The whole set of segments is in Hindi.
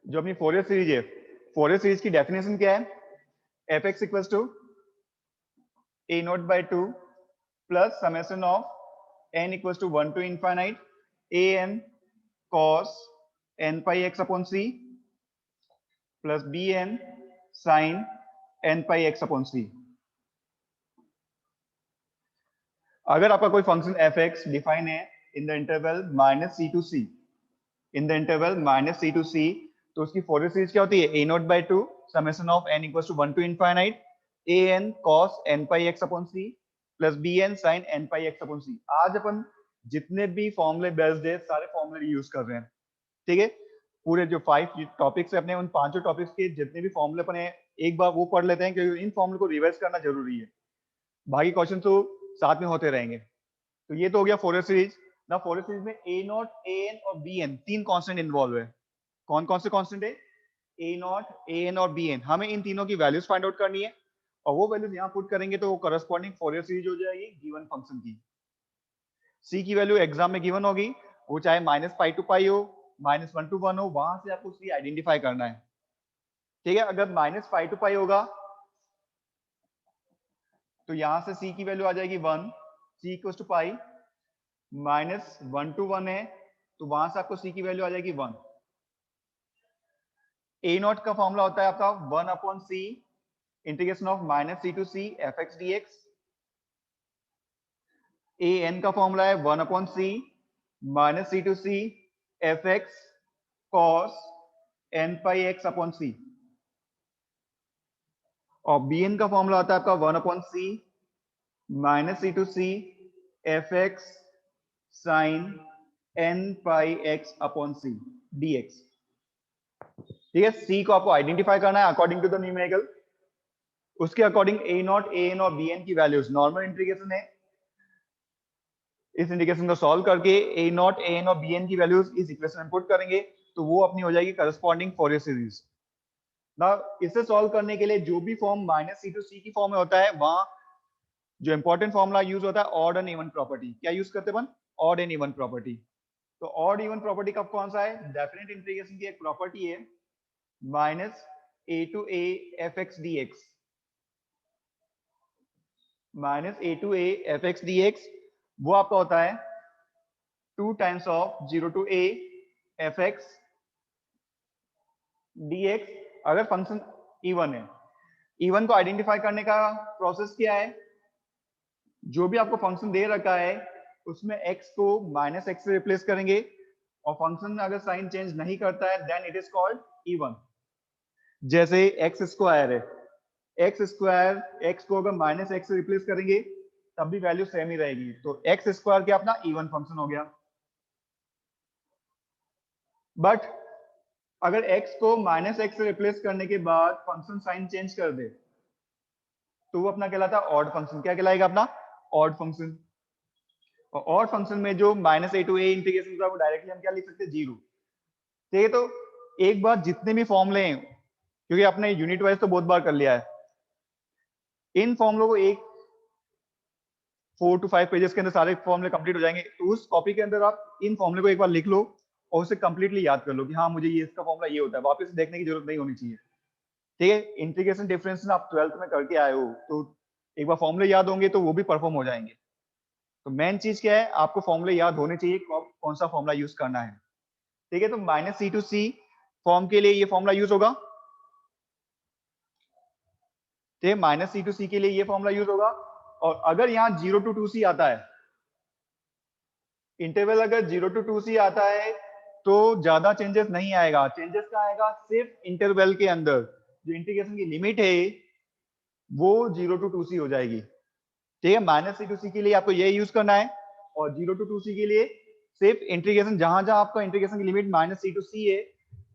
जो अपनी फोरियर सीरीज है, फोरियर सीरीज की डेफिनेशन क्या है? F x equals to a not by two plus summation of n equals to 1 to infinite a n cos N pi x upon c plus b n sine N pi x upon c. अगर आपका कोई फंक्शन एफ एक्स डिफाइन है in the interval minus C to c, in the interval minus C to c, तो उसकी फोरियर सीरीज क्या होती है? A not by two summation of n equals to 1 to infinite a n cos N pi x upon c plus b n sine N pi x upon c. आज अपन जितने भी फॉर्मूले बेस्ड है सारे फॉर्मूले यूज कर रहे हैं, ठीक है। पूरे जो 5 टॉपिक्स है अपने, उन 5 टॉपिक्स के जितने भी फॉर्मूले अपन है एक बार वो पढ़ लेते हैं, क्योंकि इन फॉर्मूले को रिवाइज करना जरूरी है, बाकी क्वेश्चन तो साथ में होते रहेंगे। तो ये तो हो गया फोरियर सीरीज ना। फोरियर सीरीज में ए नॉट, ए एन और बी एन 3 कांस्टेंट इन्वॉल्व है। कौन कौन से कांस्टेंट है? ए नॉट, ए एन और बी एन। हमें इन तीनों की वैल्यूज फाइंड आउट करनी है और वो वैल्यूज यहाँ पुट करेंगे तो वो करस्पॉन्डिंग फोरियर सीरीज हो जाएगी गिवन फंक्शन की। सी की वैल्यू एग्जाम में गिवन होगी, वो चाहे -π टू पाई हो, -1 टू 1 हो, वहां से आपको सी आइडेंटिफाई करना है, ठीक है। अगर -π टू पाई होगा तो यहां से सी की वैल्यू आ जाएगी 1, सी इक्वल्स टू पाई। -1 टू 1 है तो वहां से आपको सी की वैल्यू आ जाएगी 1। ए नॉट का फॉर्मूला होता है आपका 1 upon C integration of minus C to C F x D X. A N का फॉर्मूला है 1 upon C minus C to C F X cos N pi x upon C. और बी एन का फॉर्मूला होता है आपका 1 upon C minus C to C F X sine N pi x upon C D X, ठीक है। सी को आपको आइडेंटिफाई करना है अकॉर्डिंग टू द न्यूमेरिकल। उसके according a naught, a n और बी एन की वैल्यूज नॉर्मल इंटीग्रेशन है, इस इंटीग्रेशन को सॉल्व करके ए नॉट, ए एन और बी एन की वैल्यूज इस इक्वेशन में पुट करेंगे तो वो अपनी हो जाएगी करस्पॉन्डिंग फोरियर सीरीज ना। इसे सॉल्व करने के लिए जो भी form minus C to c की फॉर्म में होता है, वहां जो इंपॉर्टेंट फॉर्मूला यूज होता है ऑड एंड इवन प्रॉपर्टी। क्या यूज करते हैं अपन? Odd and even property. तो ऑड इवन प्रॉपर्टी का कौन सा है? डेफिनेट इंटीग्रेशन की एक प्रॉपर्टी है minus a to a f x D x, minus a to a f x D x. वो आपका होता है 2 times of 0 to a f x D x अगर फंक्शन इवन है। इवन को आइडेंटिफाई करने का प्रोसेस क्या है? जो भी आपको फंक्शन दे रखा है उसमें x को माइनस एक्स से रिप्लेस करेंगे और फंक्शन अगर साइन चेंज नहीं करता है then it is called even. जैसे एक्स स्क्वायर है, एक्स स्क्वायर, एक्स को अगर माइनस एक्स से रिप्लेस करेंगे तब भी वैल्यू सेम ही रहेगी, तो एक्स स्क्वायर क्या अपना इवन फंक्शन हो गया। बट अगर x को माइनस एक्स से रिप्लेस करने के बाद फंक्शन साइन चेंज कर दे तो वो अपना कहलाता है ऑड फंक्शन। क्या कहलाएगा अपना? Odd function. और ऑड फंक्शन में जो minus a to a integration होता है वो डायरेक्टली हम क्या लिख सकते हैं? 0। ठीक है, तो एक बार जितने भी फॉर्मूले हैं, क्योंकि आपने यूनिट वाइज तो बहुत बार कर लिया है, इन फॉर्मूलों को एक 4 to 5 पेजेस के अंदर सारे फॉर्मूले कंप्लीट हो जाएंगे। तो उस कॉपी के अंदर आप इन फॉर्मूले को एक बार लिख लो और उसे कंप्लीटली याद कर लो कि हाँ मुझे ये इसका फॉर्मूला ये होता है, वापस देखने की जरूरत नहीं होनी चाहिए। ठीक है, इंटीग्रेशन डिफरेंस आप 12th में करके आए हो तो एक बार फॉर्मूले याद होंगे तो वो भी परफॉर्म हो जाएंगे। तो मेन चीज क्या है? आपको फॉर्मूले याद होने चाहिए, कौन सा फॉर्मूला यूज करना है। ठीक है, तो minus C to c form के लिए ये फॉर्मूला यूज होगा। ठीक है, माइनस सी टू सी के लिए ये फॉर्मूला यूज होगा। और अगर यहाँ 0 to 2c आता है, इंटरवल अगर 0 to 2c आता है तो ज्यादा चेंजेस नहीं आएगा। चेंजेस का आएगा सिर्फ इंटरवल के अंदर, जो इंटीग्रेशन की लिमिट है वो 0 to 2c हो जाएगी। ठीक है, माइनस सी टू सी के लिए आपको ये यूज करना है और 0 to 2c के लिए सिर्फ इंटीग्रेशन, जहां जहां आपका इंटीग्रेशन की लिमिट माइनस सी टू सी है,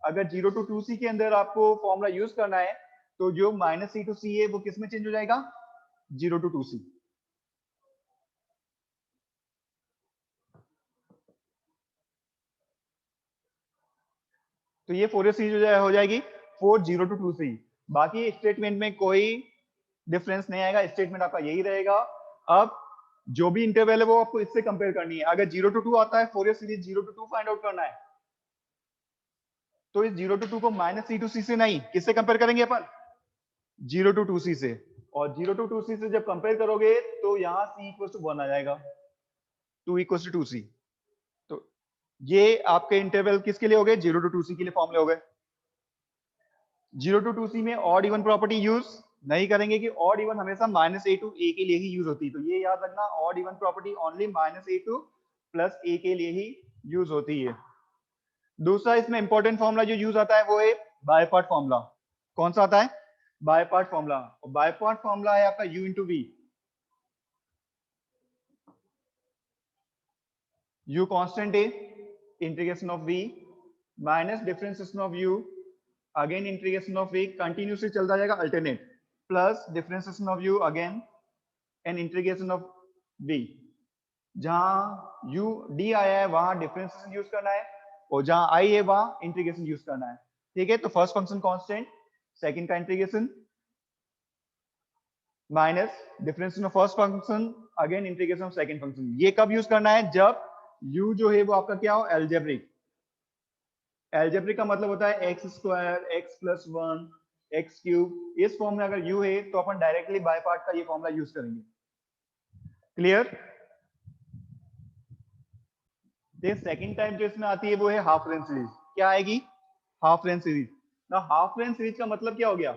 अगर 0 to 2c के अंदर आपको फॉर्मूला यूज करना है तो जो माइनस सी टू सी है वो किस में चेंज हो जाएगा? 0 to 2c। तो ये फोरियर सीरीज हो जाएगी 4 0 to 2c। बाकी स्टेटमेंट में कोई डिफरेंस नहीं आएगा, स्टेटमेंट आपका यही रहेगा। अब जो भी इंटरवल है वो आपको इससे कंपेयर करनी है। अगर 0 to 2 आता है, Fourier series 0 to 2 find out करना है। तो इस 0 to 2 को माइनस सी टू सी से नहीं, किससे कंपेयर करेंगे अपन? 0 to 2c से। और 0 to 2c से जब कंपेयर करोगे तो यहाँ c इक्वल टू 1 आ जाएगा, 2 इक्वल टू 2c। तो ये आपके इंटरवल किसके लिए हो गए? 0 to 2c के लिए फॉर्मूले हो गए। 0 to 2c में ऑड इवन प्रॉपर्टी यूज नहीं करेंगे कि ऑड इवन हमेशा माइनस ए टू ए के लिए ही यूज होती है। तो ये याद रखना, odd even property only minus a two plus a के लिए ही यूज होती है। दूसरा इसमें इंपॉर्टेंट फॉर्मूला जो यूज आता है वो है बाय पार्ट फॉर्मूला। कौन सा आता है? By part formula. और बाय पार्ट फॉर्मूला है आपका u into v. u constant है, integration of v minus differentiation of u, again integration of v, continuously चलता जाएगा alternate, plus differentiation of u again and integration of v। जहां u d आया है वहां डिफरेंशिएशन यूज करना है, और जहां i है वहां इंटीग्रेशन यूज करना है। ठीक है, तो फर्स्ट फंक्शन कांस्टेंट, सेकंड का integration minus differentiation of first function again integration of second function. ये कब यूज करना है? जब u जो है वो आपका क्या हो? एल्जेब्रिक। एल्जेब्रिक का मतलब होता है x square, x plus one, x cube. इस फॉर्म में अगर u है तो अपन डायरेक्टली बाय पार्ट का ये फॉर्मूला यूज करेंगे। क्लियर? ये सेकंड टाइप जो इसमें आती है वो है हाफ रेंज सीरीज। क्या आएगी? Half range series. ना हाफ रेंज सीरीज का मतलब क्या हो गया?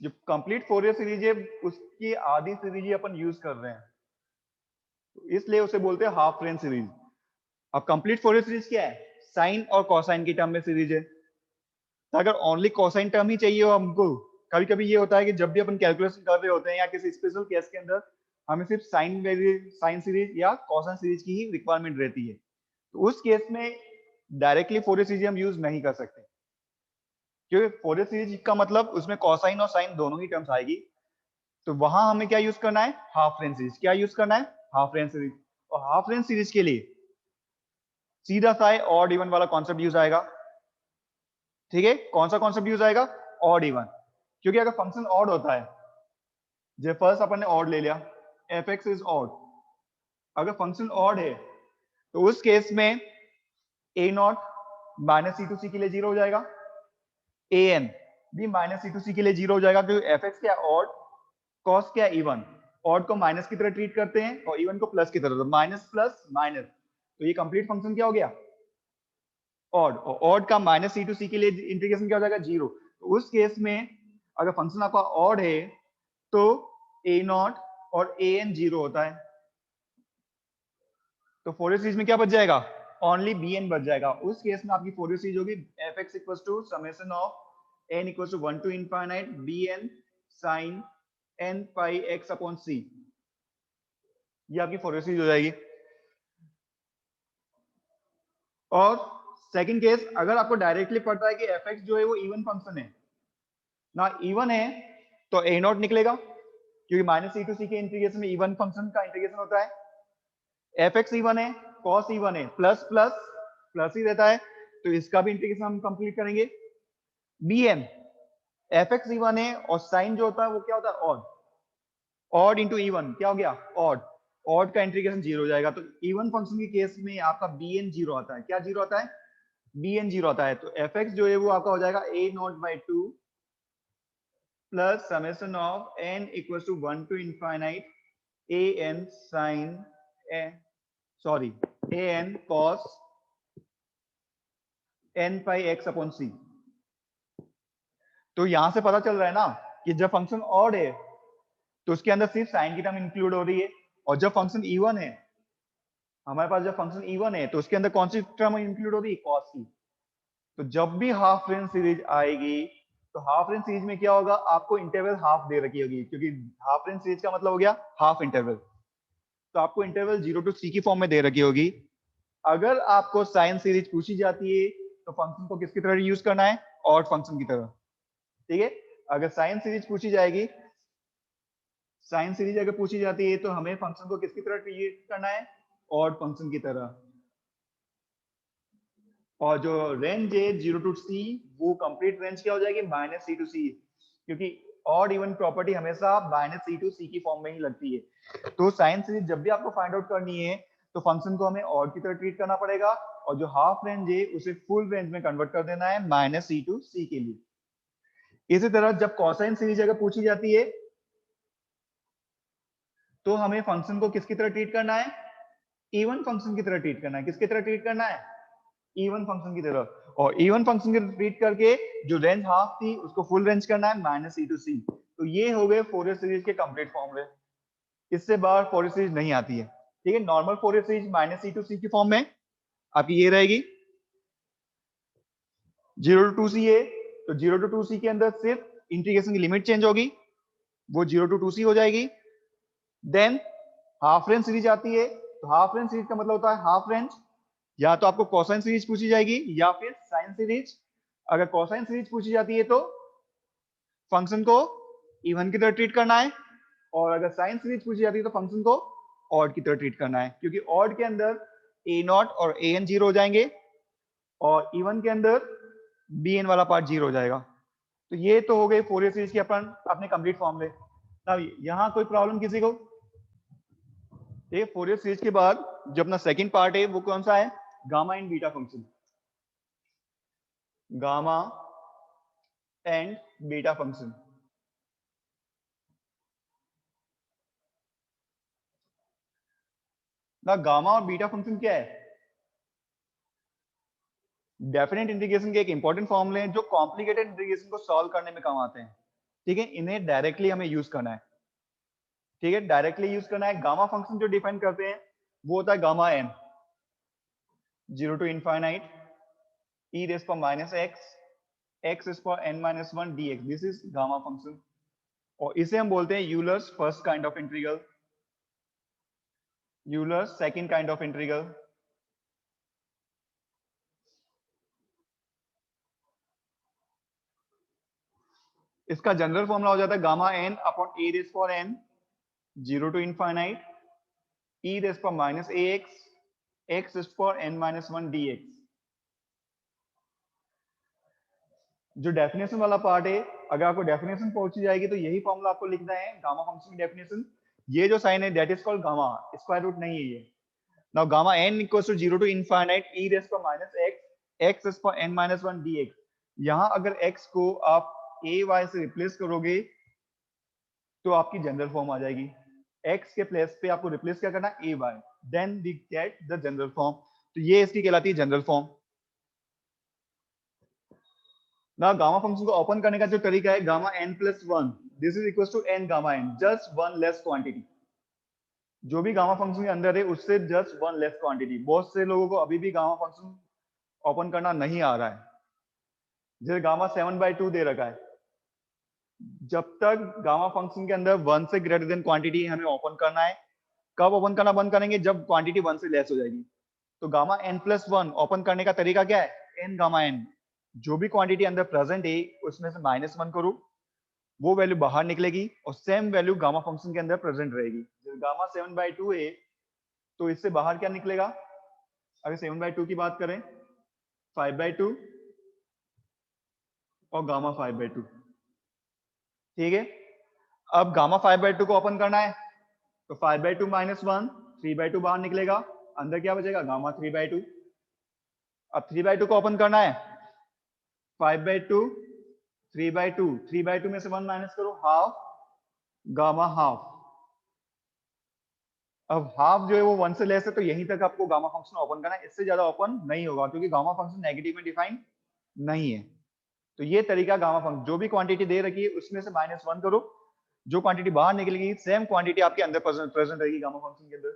जो कंप्लीट फोरियर सीरीज है उसकी आधी सीरीज ही अपन यूज कर रहे हैं, तो इसलिए उसे बोलते हैं हाफ रेंज सीरीज। अब कंप्लीट फोरियर सीरीज क्या है? साइन और कोसाइन की टर्म में सीरीज है। तो अगर ओनली कोसाइन टर्म ही चाहिए हो हमको, कभी कभी ये होता है कि जब भी अपन कैलकुलेशन कर रहे होते हैं या किसी स्पेशल केस के अंदर हमें सिर्फ साइन सीरीज या कोसाइन सीरीज की ही रिक्वायरमेंट रहती है, तो उस केस में डायरेक्टली फोरियर सीरीज हम यूज नहीं कर सकते, क्योंकि फोरियर सीरीज का मतलब उसमें कोसाइन और साइन दोनों ही टर्म्स आएगी। तो वहां हमें क्या यूज करना है? Half range series. क्या यूज करना है? Half range series. और हाफ रेंज सीरीज के लिए सीधा सा ऑड इवन वाला कॉन्सेप्ट यूज आएगा। ठीक है, कौन सा कॉन्सेप्ट यूज आएगा? Odd even. क्योंकि अगर फंक्शन ऑड होता है, जब फर्स्ट अपन ने ऑड ले लिया, एफ एक्स इज ऑड, अगर फंक्शन ऑड है तो उस केस में ए नॉट माइनस सी टू सी के लिए जीरो हो जाएगा, ए एन भी माइनस सी टू सी के लिए जीरो हो जाएगा, क्योंकि एफ एक्स क्या ऑड, कॉस क्या इवन। ऑड को माइनस की तरह ट्रीट करते हैं और इवन को प्लस की तरह, तो माइनस प्लस माइनस, तो ये कंप्लीट फंक्शन क्या हो गया? ऑड। और ऑड का माइनस सी टू सी के लिए इंटीग्रेशन क्या हो जाएगा? जीरो। तो उस केस में अगर फंक्शन आपका ऑड है तो ए नॉट और ए एन जीरो होता है, तो फोरियर सीरीज में क्या बच जाएगा? ओनली बी एन बच जाएगा। उस केस में आपकी फोरियर सीरीज होगी f x equal to summation of n equal to 1 to infinite b n sine N pi x upon c. ये आपकी फोरियर सीरीज हो जाएगी। और सेकंड केस, अगर आपको डायरेक्टली पता है कि एफ एक्स जो है वो इवन फंक्शन है ना, इवन है तो ए नॉट निकलेगा, क्योंकि माइनस सी टू सी के इंटीग्रेशन में इवन फंक्शन का इंटीग्रेशन होता है। एफ एक्स इवन है, कॉस इवन है, प्लस प्लस प्लस ही रहता है, तो इसका भी इंटीग्रेशन हम कंप्लीट करेंगे। B n, f x even है और साइन जो होता है वो क्या होता है? ऑड। ऑड इंटू इवन क्या हो गया? ऑड। ऑड का इंटीग्रेशन जीरो हो जाएगा, तो इवन फंक्शन के केस में आपका बी एन जीरो आता है। क्या जीरो आता है? बी एन जीरो आता है। तो एफ एक्स जो है वो आपका हो जाएगा a not by two plus summation of n equal to 1 to infinite a n sine sorry a n cos N pi x upon c. तो यहां से पता चल रहा है ना कि जब फंक्शन ऑड है तो उसके अंदर सिर्फ साइन की टर्म इंक्लूड हो रही है, और जब फंक्शन इवन है, हमारे पास जब फंक्शन इवन है तो उसके अंदर कौन सी टर्म इंक्लूड हो रही है? कॉस की। तो जब भी हाफ रेंज सीरीज आएगी तो हाफ रेंज सीरीज में क्या होगा? आपको इंटरवल हाफ दे रखी होगी, क्योंकि हाफ रेंज सीरीज का मतलब हो गया हाफ इंटरवल। तो आपको इंटरवल 0 टू सी की फॉर्म में दे रखी होगी। अगर आपको साइन सीरीज पूछी जाती है तो फंक्शन को किसकी तरह यूज करना है? ऑड फंक्शन की तरह। ठीक है, अगर साइन सीरीज पूछी जाएगी, साइन सीरीज अगर पूछी जाती है तो हमें फंक्शन को किसकी तरह ट्रीट करना है? ऑड फंक्शन की तरह। और जो रेंज है 0 टू सी, वो कंप्लीट रेंज क्या हो जाएगी? माइनस सी टू सी, क्योंकि ऑड इवन प्रॉपर्टी हमेशा माइनस सी टू सी की फॉर्म में ही लगती है। तो साइन सीरीज जब भी आपको फाइंड आउट करनी है तो फंक्शन को हमें ऑड की तरह ट्रीट करना पड़ेगा और जो हाफ रेंज है उसे फुल रेंज में कन्वर्ट कर देना है माइनस सी टू सी के लिए। इसी तरह जब कोसाइन सीरीज अगर पूछी जाती है तो हमें फंक्शन को किसकी तरह ट्रीट करना है, इवन फंक्शन की तरह ट्रीट करना है। किसकी तरह ट्रीट करना है, इवन फंक्शन की तरह। और इवन फंक्शन की तरह ट्रीट करके जो रेंज हाफ थी उसको फुल रेंज करना है माइनस सी टू सी। तो ये हो गए फोरियर सीरीज के कंप्लीट फॉर्मूले। इससे बाहर फोरियर सीरीज नहीं आती है। ठीक है, normal Fourier series minus C to c की फॉर्म में आपकी ये रहेगी, 0 टू 2c है तो 0 टू 2c के अंदर सिर्फ इंटीग्रेशन की लिमिट चेंज होगी, वो 0 टू 2c हो जाएगी। देन हाफ रेंज सीरीज आती है, तो हाफ रेंज सीरीज का मतलब होता है हाफ रेंज, या तो आपको कोसाइन सीरीज पूछी जाएगी या फिर साइन सीरीज। अगर कोसाइन सीरीज पूछी जाती है तो फंक्शन को इवन की तरह ट्रीट करना है, और अगर साइन सीरीज पूछी जाती है तो फंक्शन को ऑड की तरह ट्रीट करना है, क्योंकि ऑड के अंदर a नॉट और an जीरो हो जाएंगे और इवन के अंदर bn वाला पार्ट जीरो हो जाएगा। तो ये तो हो गए फोरियर सीरीज के अपने कंप्लीट फॉर्मूले। अब यहाँ कोई प्रॉब्लम किसी को, ये फोरियर सीरीज के बाद जो अपना सेकंड पार्ट है वो कौन सा है, gamma and beta function. Gamma and beta function. ना गामा और बीटा फंक्शन क्या है, डेफिनेट इंटीग्रेशन के एक इंपॉर्टेंट फॉर्मूले हैं जो कॉम्प्लिकेटेड इंटीग्रेशन को सॉल्व करने में काम आते हैं। ठीक है, इन्हें डायरेक्टली हमें यूज करना है। ठीक है, डायरेक्टली यूज करना है। गामा फंक्शन जो डिफाइन करते हैं वो होता है gamma n, 0 to infinite e raise पर माइनस x इज पर n minus one dx, this is gamma function. और इसे हम बोलते हैं Euler's first kind of integral, Euler's second kind of integral. इसका जनरल फॉर्मूला हो जाता है gamma n upon a raise पर n, 0 to infinite e raise पर माइनस x इज पर n माइनस वन dx। जो डेफिनेशन वाला पार्ट है, अगर आपको डेफिनेशन पूछी जाएगी तो यही फॉर्मूला आपको लिखना है गामा फंक्शन की डेफिनेशन। ये जो साइन है that is called gamma, square root नहीं है ये। Now gamma n equals to 0 to infinite e raise पर माइनस x इज पर n माइनस वन dx। यहां अगर x को आप ay से रिप्लेस करोगे तो आपकी जनरल फॉर्म आ जाएगी। x के प्लेस पे आपको रिप्लेस क्या करना है, ay, then we get the general form. तो ये इसकी कहलाती है जनरल फॉर्म। ना गामा फंक्शन को ओपन करने का जो तरीका है gamma n plus one, this is equal to n gamma n, just one less quantity. जो भी गामा फंक्शन के अंदर है उससे जस्ट वन लेस क्वांटिटी। बहुत से लोगों को अभी भी गामा फंक्शन ओपन करना नहीं आ रहा है। जैसे गामा 7/2 दे रखा है, जब तक गामा फंक्शन के अंदर वन से ग्रेटर देन क्वांटिटी हमें ओपन करना है। कब ओपन करना बंद करेंगे, जब क्वांटिटी वन से लेस हो जाएगी। तो gamma n plus one open करने का तरीका क्या है, n गामा n, जो भी क्वांटिटी अंदर प्रेजेंट है उसमें से माइनस वन करो, वो वैल्यू बाहर निकलेगी और सेम वैल्यू गामा फंक्शन के अंदर प्रेजेंट रहेगी। जब गामा 7/2 है तो इससे बाहर क्या निकलेगा, अगर 7/2 की बात करें 5/2 और गामा 5/2। ठीक है, अब गामा 5/2 को ओपन करना है तो 5/2 माइनस वन, 3/2 बाहर निकलेगा, अंदर क्या बचेगा गामा 3/2। अब 3/2 को ओपन करना है, 5/2 3/2, 3/2 में से वन माइनस करो, हाफ गामा हाफ। अब हाफ जो है वो वन से लेस है तो यहीं तक आपको गामा फंक्शन ओपन करना है, इससे ज्यादा ओपन नहीं होगा क्योंकि गामा फंक्शन नेगेटिव में डिफाइन नहीं है। तो ये तरीका गामा फंक्शन, जो भी क्वांटिटी दे रखी है उसमें से माइनस वन करो, जो क्वांटिटी बाहर निकलेगी सेम क्वांटिटी आपके अंदर प्रेजेंट रहेगी गामा फंक्शन के अंदर।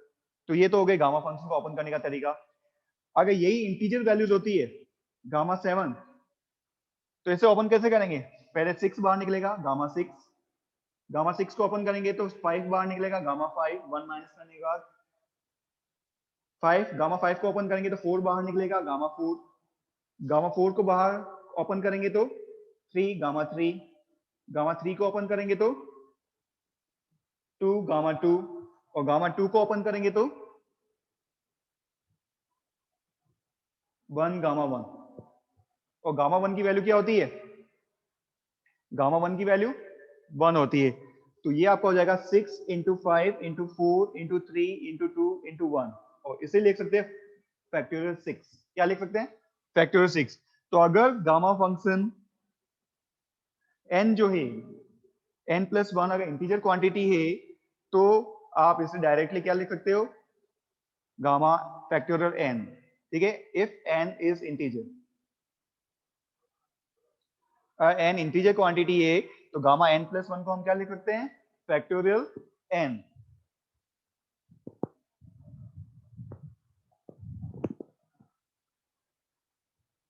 तो ये तो हो गई गामा फंक्शन को ओपन करने का तरीका। अगर यही इंटीजर वैल्यूज होती है गामा 7, तो इसे ओपन कैसे करेंगे, पहले 6 बाहर निकलेगा गामा 6, गामा 6 को ओपन करेंगे तो 5 बाहर निकलेगा गामा 5, वन माइनस करने के बाद 5, गामा 5 को ओपन करेंगे तो 4 बाहर निकलेगा गामा 4, गामा 4 को बाहर ओपन करेंगे तो 3 गामा 3, गामा 3 को ओपन करेंगे तो 2 गामा 2, और गामा 2 को ओपन करेंगे तो 1 गामा 1। और गामा 1 की वैल्यू क्या होती है, गामा 1 की वैल्यू 1 होती है। तो ये आपका हो जाएगा 6 into 5 into 4 into 3 into 2 into 1, और इसे लिख सकते हैं फैक्टोरियल 6। क्या लिख सकते हैं? फैक्टोरियल 6। तो अगर गामा फंक्शन n जो है n+1 अगर इंटीजर क्वांटिटी है तो आप इसे डायरेक्टली क्या लिख सकते हो? Gamma factorial n। ठीक है, if n is integer, n integer quantity है तो गामा n+1 को हम क्या लिख सकते हैं? Factorial n।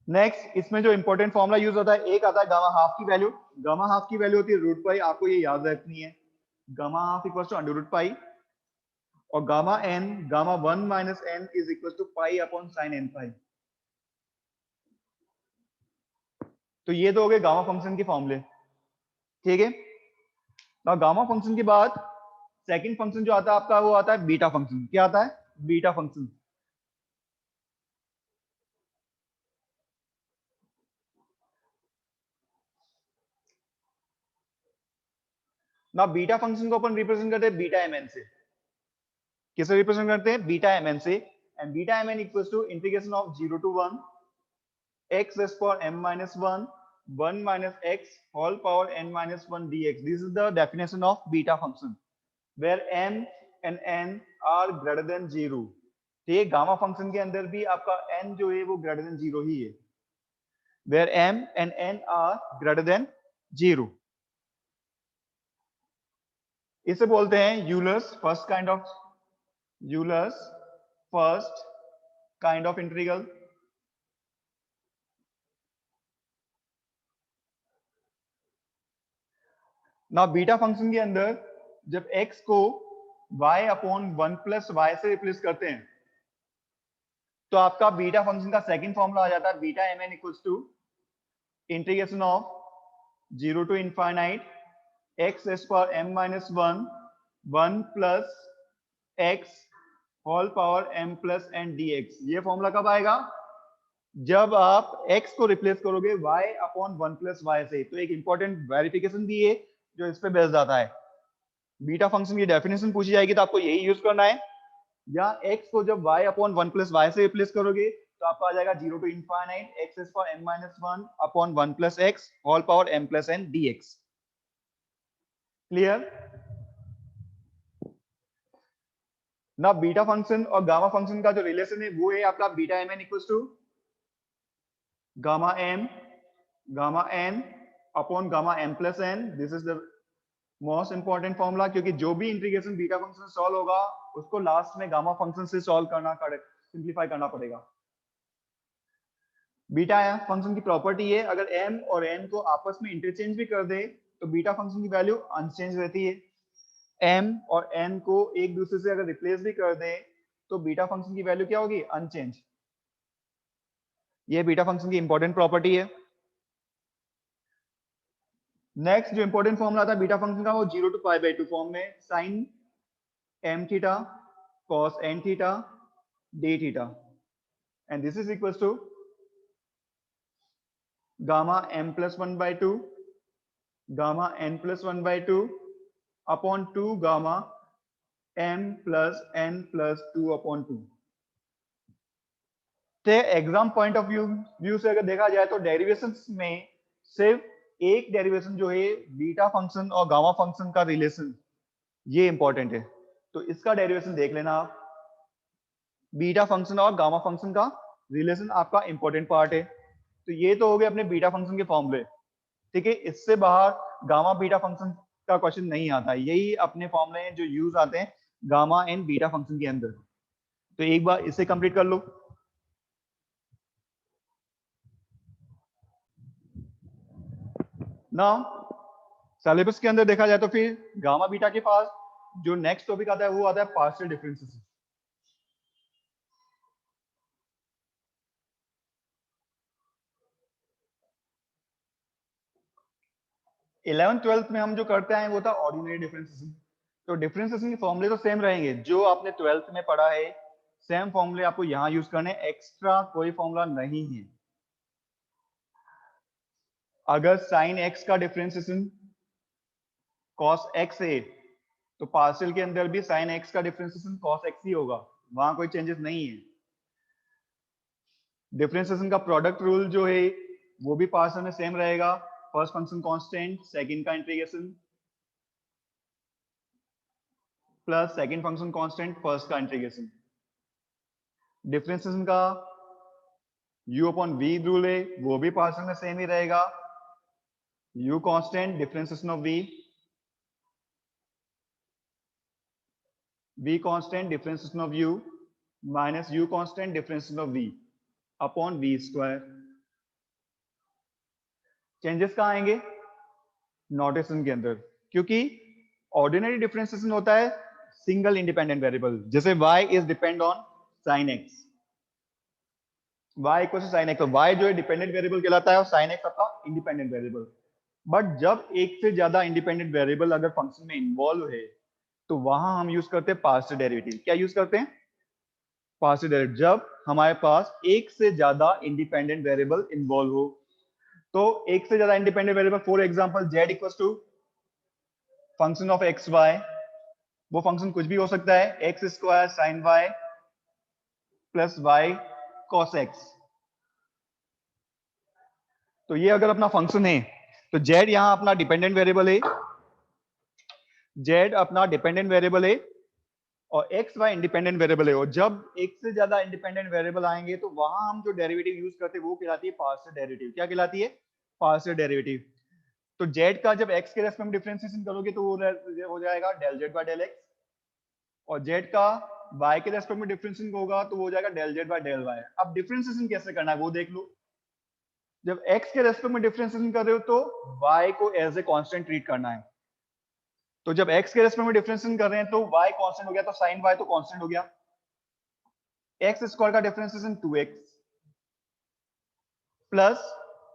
नेक्स्ट इसमें जो इंपॉर्टेंट फॉर्मूला यूज होता है, एक आता है गामा हाफ की वैल्यू। गामा हाफ की वैल्यू होती है रूट पाई, आपको ये याद रखनी है। Gamma half equal to under root pi, और gamma n, gamma 1 minus n is equal to pi upon sine n pi. तो ये तो हो गए गामा फंक्शन के फॉर्मूले। ठीक है, तो गामा फंक्शन के बाद सेकंड फंक्शन जो आता है आपका, वो आता है बीटा फंक्शन। क्या आता है? Beta function. ना बीटा फंक्शन को अपन रिप्रेजेंट करते हैं बीटा mn से। किसे रिप्रेजेंट करते हैं? बीटा mn से। And beta mn equals to integration of 0 to 1 x raised power m minus 1 1 minus x whole power n minus 1 dx. This is the definition of beta function where m and n are greater than 0। ठीक है, गामा फंक्शन के अंदर भी आपका n जो है वो ग्रेटर देन 0 ही है, where m and n are greater than 0। इसे बोलते हैं Euler's first kind of, Euler's first kind of integral. ना बीटा फंक्शन के अंदर जब x को y अपॉन 1 प्लस वाई से रिप्लेस करते हैं तो आपका बीटा फंक्शन का सेकंड फॉर्मूला आ जाता है beta mn equals to integration of 0 to infinite x raised power m minus 1 1 plus x whole power m plus n dx। ये फॉर्मूला कब आएगा? जब आप x को रिप्लेस करोगे y अपॉन 1 प्लस वाई से। तो एक इंपॉर्टेंट वेरिफिकेशन भी है जो इस पे बेस्ड आता है। बीटा फंक्शन की डेफिनेशन पूछी जाएगी तो आपको यही यूज करना है, या x को जब y अपॉन 1 प्लस वाई से रिप्लेस करोगे तो आपका आ जाएगा 0 to infinite x raised power m minus 1 upon 1 plus x whole power m plus n dx। Clear ना? बीटा फंक्शन और गामा फंक्शन का जो रिलेशन है वो है आपका beta mn equals to gamma n upon gamma m plus n। This is the most important formula, क्योंकि जो भी इंटीग्रेशन बीटा फंक्शन सॉल्व होगा उसको लास्ट में गामा फंक्शन से सॉल्व करना, सिंप्लीफाई करना पड़ेगा। बीटा फंक्शन की प्रॉपर्टी है अगर m और n को आपस में इंटरचेंज भी कर दे तो बीटा फंक्शन की वैल्यू अनचेंज रहती है। m और n को एक दूसरे से अगर रिप्लेस भी कर दे तो बीटा फंक्शन की वैल्यू क्या होगी? अनचेंज। ये बीटा फंक्शन की इंपॉर्टेंट प्रॉपर्टी है। नेक्स्ट जो इंपॉर्टेंट फॉर्मूला आता है बीटा फंक्शन का, वो 0 to π/2 फॉर्म में sine m theta cos n theta d theta, and this is equals to gamma m plus 1/2 gamma n plus 1/2 upon 2 gamma m plus n plus 2 upon 2। तो एग्जाम पॉइंट ऑफ व्यू से अगर देखा जाए तो डेरिवेशन में सिर्फ एक डेरिवेशन जो है बीटा फंक्शन और गामा फंक्शन का रिलेशन, ये इंपॉर्टेंट है। तो इसका डेरिवेशन देख लेना आप। बीटा फंक्शन और गामा फंक्शन का रिलेशन आपका इंपॉर्टेंट पार्ट है। तो ये तो हो गए अपने बीटा फंक्शन के फॉर्मूले। ठीक है, इससे बाहर गामा बीटा फंक्शन का क्वेश्चन नहीं आता। यही अपने फॉर्मूले हैं जो यूज आते हैं गामा एंड बीटा फंक्शन के अंदर। तो एक बार इसे कंप्लीट कर लो। नाउ सिलेबस के अंदर देखा जाए तो फिर गामा बीटा के पास जो नेक्स्ट टॉपिक आता है वो आता है पार्शियल डिफरेंसेस। 11th 12th में हम जो करते हैं वो था ऑर्डिनरी डिफरेंशिएशन। तो डिफरेंशिएशन के फॉर्मूले तो सेम रहेंगे जो आपने 12th में पढ़ा है, सेम फॉर्मूले आपको यहाँ यूज करने, एक्स्ट्रा कोई फॉर्मूला नहीं है। अगर साइन एक्स का डिफरेंशिएशन कॉस एक्स है तो पार्शियल के अंदर भी साइन एक्स का डिफरेंशिएशन कॉस एक्स ही होगा। वहां कोई चेंजेस नहीं है। डिफरेंशिएशन का प्रोडक्ट रूल जो है वो भी पार्शियल में सेम रहेगा। फर्स्ट फंक्शन कांस्टेंट, सेकंड का integration plus second function constant, first का इंटीग्रेशन। डिफरेंशिएशन का u अपॉन v रूल है वो भी पार्शियल में सेम ही रहेगा। u constant, differentiation of v constant, differentiation of u minus u constant, differentiation of v upon v square. Changes कहाँ आएंगे? नोटेशन के अंदर, क्योंकि ऑर्डिनरी डिफरेंशिएशन होता है सिंगल इंडिपेंडेंट वेरिएबल, जैसे y is depend on sin x, y equal to sin x, तो y जो है डिपेंडेंट वेरिएबल कहलाता है और sin x आपका इंडिपेंडेंट वेरिएबल। बट जब एक से ज्यादा इंडिपेंडेंट वेरिएबल अगर फंक्शन में इन्वॉल्व है तो वहां हम यूज करते हैं पार्शियल डेरिवेटिव। क्या यूज करते हैं? Partial derivative. जब हमारे पास एक से ज्यादा इंडिपेंडेंट वेरिएबल इन्वॉल्व हो, तो एक से ज्यादा independent variable, for example z equals to function of x y, वो फंक्शन कुछ भी हो सकता है, x square sine y plus y cos x. तो ये अगर अपना फंक्शन है तो z यहां अपना डिपेंडेंट वेरिएबल है, z अपना डिपेंडेंट वेरिएबल है और एक्स वाई इंडिपेंडेंट वेरिएबल है। और जब एक से ज्यादा इंडिपेंडेंट वेरिएबल आएंगे तो वहां हम जो डेरिवेटिव यूज करते हैं वो कहलाती है पार्शियल डेरिवेटिव। क्या कहलाती है? Partial derivative. तो z का जब x के रेस्पेक्ट में डिफरेंशिएशन करोगे तो वो हो जाएगा del z by del x, और z का y के रेस्पेक्ट में डिफरेंशिएशन होगा तो वो हो जाएगा del z by del y। अब डिफरेंशिएशन कैसे करना है वो देख लो। जब x के रेस्पेक्ट में डिफरेंशिएशन कर रहे हो तो y को एज ए कांस्टेंट ट्रीट करना है। तो जब x के रेस्पेक्ट में डिफरेंशिएशन कर रहे हैं तो y कांस्टेंट हो गया, तो sin y तो कांस्टेंट हो गया। एक्स स्क्वायर का differentiation 2x plus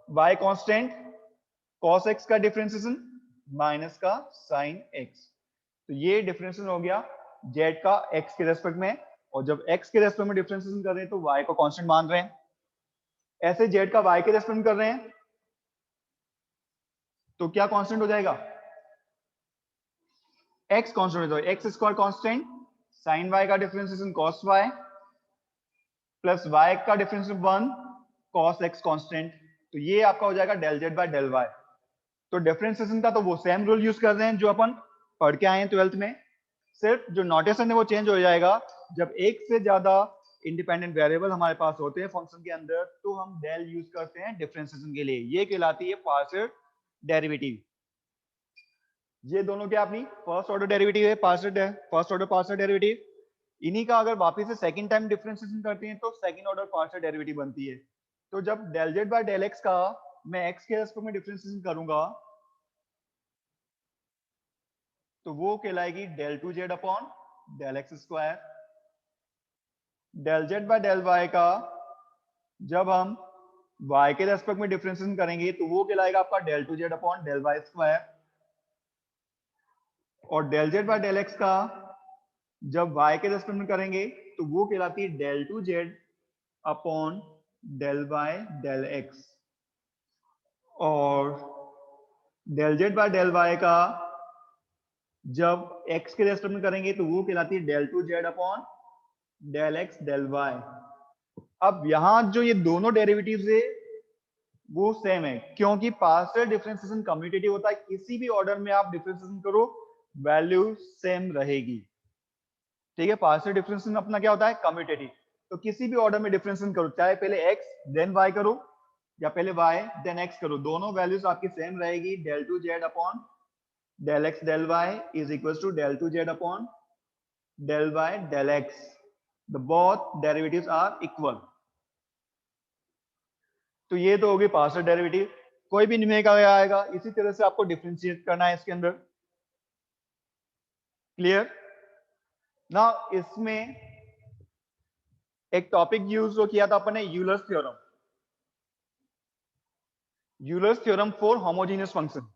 y constant, cos x का डिफरेंशिएशन माइनस का sin x। तो ये डिफरेंशिएशन हो गया z का x के रेस्पेक्ट में, और जब x के रेस्पेक्ट में डिफरेंशिएशन कर रहे हैं तो y को कांस्टेंट मान रहे हैं। ऐसे z का y के रेस्पेक्ट में कर रहे हैं तो क्या कांस्टेंट हो जाएगा? x कांस्टेंट हो जाएगा, x square constant, sin y का differentiation cos y plus y का डिफरेंशिएशन 1 cos x कांस्टेंट। तो ये आपका हो जाएगा del z by del y। तो डिफरेंशिएशन का तो वो सेम रूल यूज कर रहे हैं जो अपन पढ़ के आए हैं 12th में, सिर्फ जो नोटेशन है वो चेंज हो जाएगा। जब एक से ज्यादा इंडिपेंडेंट वेरिएबल हमारे पास होते हैं फंक्शन के अंदर तो हम डेल यूज करते हैं डिफरेंशिएशन के लिए। ये कहलाती है पार्शियल डेरिवेटिव। ये दोनों क्या अपनी फर्स्ट ऑर्डर डेरिवेटिव है, फर्स्ट ऑर्डर पार्शियल डेरिवेटिव। इन्हीं का अगर वापस से सेकंड टाइम डिफरेंशिएशन करते हैं तो सेकंड ऑर्डर पार्शियल डेरिवेटिव बनती है। तो जब del z by del x का मैं x के रेस्पेक्ट में डिफरेंशिएशन करूंगा तो वो कहलाएगी del two z upon del x square. Del z by del y का जब हम y के रेस्पेक्ट में डिफरेंशिएशन करेंगे तो वो कहलाएगा आपका del two z upon del y square. और del z by del x का जब y के रेस्पेक्ट में करेंगे तो वो कहलाती है del two z upon del y del x. और del z by del y का जब x के रेस्पेक्ट में करेंगे तो वो कहलाती है del two z upon del x del y. अब यहां जो ये दोनों डेरिवेटिव्स है वो सेम है, क्योंकि पार्शियल डिफरेंशिएशन कम्यूटेटिव होता है। किसी भी ऑर्डर में आप डिफरेंशिएशन करो वैल्यू सेम रहेगी। ठीक है, पार्शियल डिफरेंशिएशन अपना क्या होता है? कम्यूटेटिव। तो किसी भी ऑर्डर में डिफरेंशिएशन करो, चाहे पहले x देन y करो या पहले y देन x करो, दोनों वैल्यूज आपकी सेम रहेगी। Del two z upon del x del y is equal to del two z upon del y del x. The both derivatives are equal. तो ये तो होगी पार्शियल डेरिवेटिव। कोई भी न्यूमेरिकल आएगा इसी तरह से आपको डिफरेंशिएट करना है इसके अंदर। क्लियर ना? इसमें एक टॉपिक यूज जो किया था अपने, Euler's theorem. Euler's theorem for homogeneous function.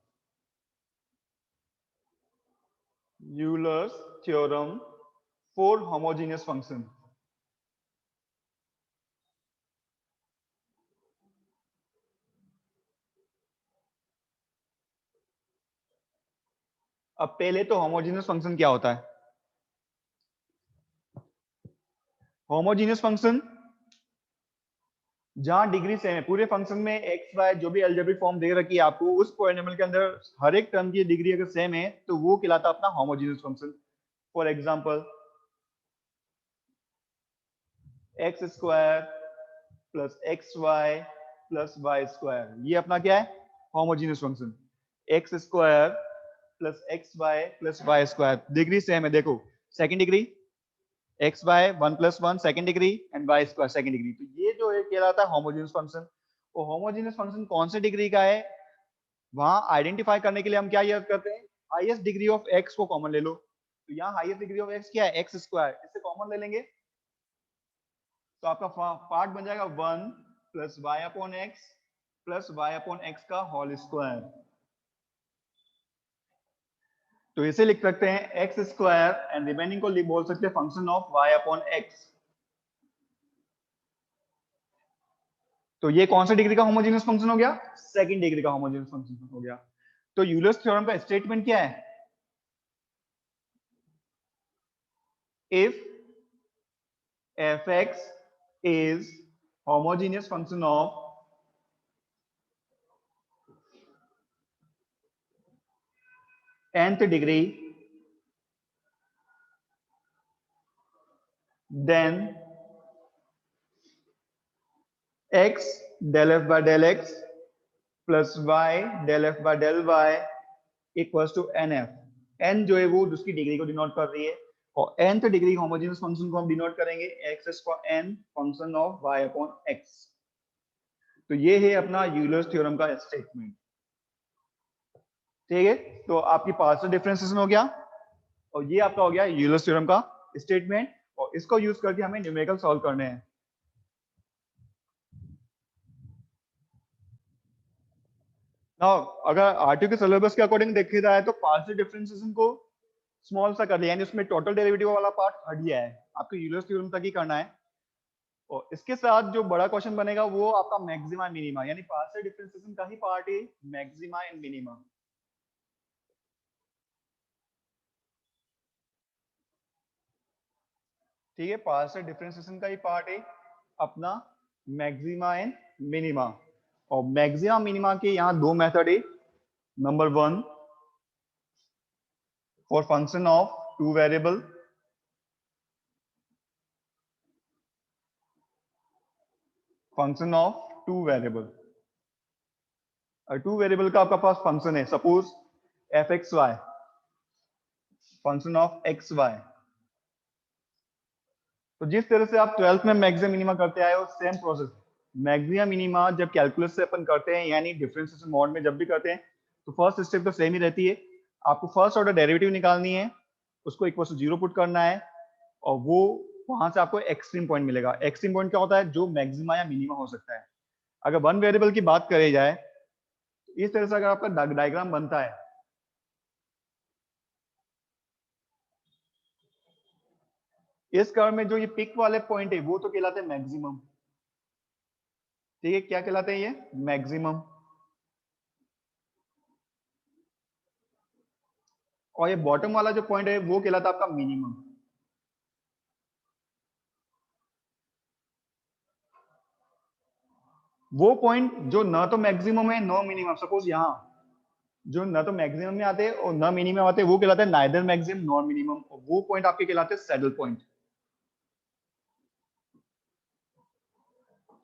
Euler's theorem for homogeneous function. अब पहले तो होमोजेनियस फंक्शन क्या होता है? होमोजीनियस फंक्शन जहां डिग्री सेम है, पूरे फंक्शन में एक्स वाई जो भी अलजेब्रिक फॉर्म दे रखी है आपको, उस पॉलिनोमियल के अंदर हर एक टर्म की डिग्री अगर सेम है तो वो कहलाता है अपना homogeneous function. For example x square plus x y plus y square, ये अपना क्या है, homogeneous function. X square plus x y plus y square, degree same है, देखो second degree x y 1+1 second degree and y square second degree, तो ये जो है कहलाता है होमोजेनियस फंक्शन। वो होमोजेनियस फंक्शन कौन से डिग्री का है, वहां आइडेंटिफाई करने के लिए हम क्या यूज करते हैं, हाईएस्ट डिग्री ऑफ एक्स को कॉमन ले लो, तो यहाँ हाईएस्ट डिग्री ऑफ एक्स क्या है, एक्स स्क्वायर, इससे कॉमन ले लेंगे तो आपका पार्ट बन जाएगा 1 plus y upon x plus y upon x का होल स्क्वायर। तो इसे लिख सकते हैं एक्स स्क्वायर एंड रिमेनिंग को बोल सकते हैं function of y upon x. तो ये कौन सा डिग्री का होमोजेनियस फंक्शन हो गया, सेकंड डिग्री का होमोजेनियस फंक्शन हो गया। तो यूलर्स थ्योरम का स्टेटमेंट क्या है, if fx is homogeneous function of nth degree, then x del f by del x plus y del f by del y equals to nf। n जो है वो उसकी डिग्री को डिनोट कर रही है, और nth डिग्री होमोजेनियस फंक्शन को हम डिनोट करेंगे x for n function of y upon x। तो ये है अपना यूलर्स थ्योरम का स्टेटमेंट। ठीक है, तो आपकी पार्शियल डिफरेंशिएशन हो गया और ये आपका हो गया यूलर्स थ्योरम का स्टेटमेंट, और इसको यूज करके हमें न्यूमेरिकल सॉल्व करने हैं। नाउ अगर आरटीयू के सिलेबस के अकॉर्डिंग देखा जाए तो पार्शियल डिफरेंशिएशन को स्मॉल सा कर लिया, यानी उसमें टोटल डेरिवेटिव वाला पार्ट हट गया है, आपको यूलर्स थ्योरम तक ही करना है। और इसके साथ जो बड़ा क्वेश्चन बनेगा वो आपका मैक्सिमा मिनिमा, यानी पार्शियल डिफरेंशिएशन का ही पार्ट है मैक्सिमा एंड मिनिमा। ठीक है, पार्शियल डिफरेंशिएशन का ही पार्ट है अपना मैक्सिमा एंड मिनिमा। और मैक्सिमा मिनिमा के यहाँ दो मेथड है। Number 1 for function of two variable, function of two variable, two variable का आपका पास फंक्शन है, suppose f x y, function of x y. तो जिस तरह से आप 12th में मैक्सिमा मिनिमा करते आए हो, सेम प्रोसेस मैक्सिमा मिनिमा जब कैलकुलस से अपन करते हैं, यानी डिफरेंशिएशन मोड में जब भी करते हैं, तो फर्स्ट स्टेप तो सेम ही रहती है। आपको फर्स्ट ऑर्डर डेरिवेटिव निकालनी है, उसको इक्वल टू 0 पुट करना है, और वो वहां से आपको एक्सट्रीम पॉइंट मिलेगा। एक्सट्रीम पॉइंट क्या होता है, जो मैक्सिमा या मिनिमा हो सकता है। अगर वन वेरिएबल की बात करी जाए तो इस तरह से अगर आपका डायग्राम बनता है, इस कर्व में जो ये पिक वाले पॉइंट है वो तो कहलाते हैं मैक्सिमम। ठीक है, क्या कहलाते हैं ये, मैक्सिमम। और ये बॉटम वाला जो पॉइंट है वो कहलाता है आपका मिनिमम। वो पॉइंट जो ना तो मैक्सिमम है नो मिनिमम, सपोज यहाँ जो ना तो मैक्सिमम में आते हैं और ना मिनिमम आते हैं, वो कहलाते हैं नाइदर मैक्सिमम नॉर मिनिमम, और वो पॉइंट आपके कहलाते हैं सैडल पॉइंट।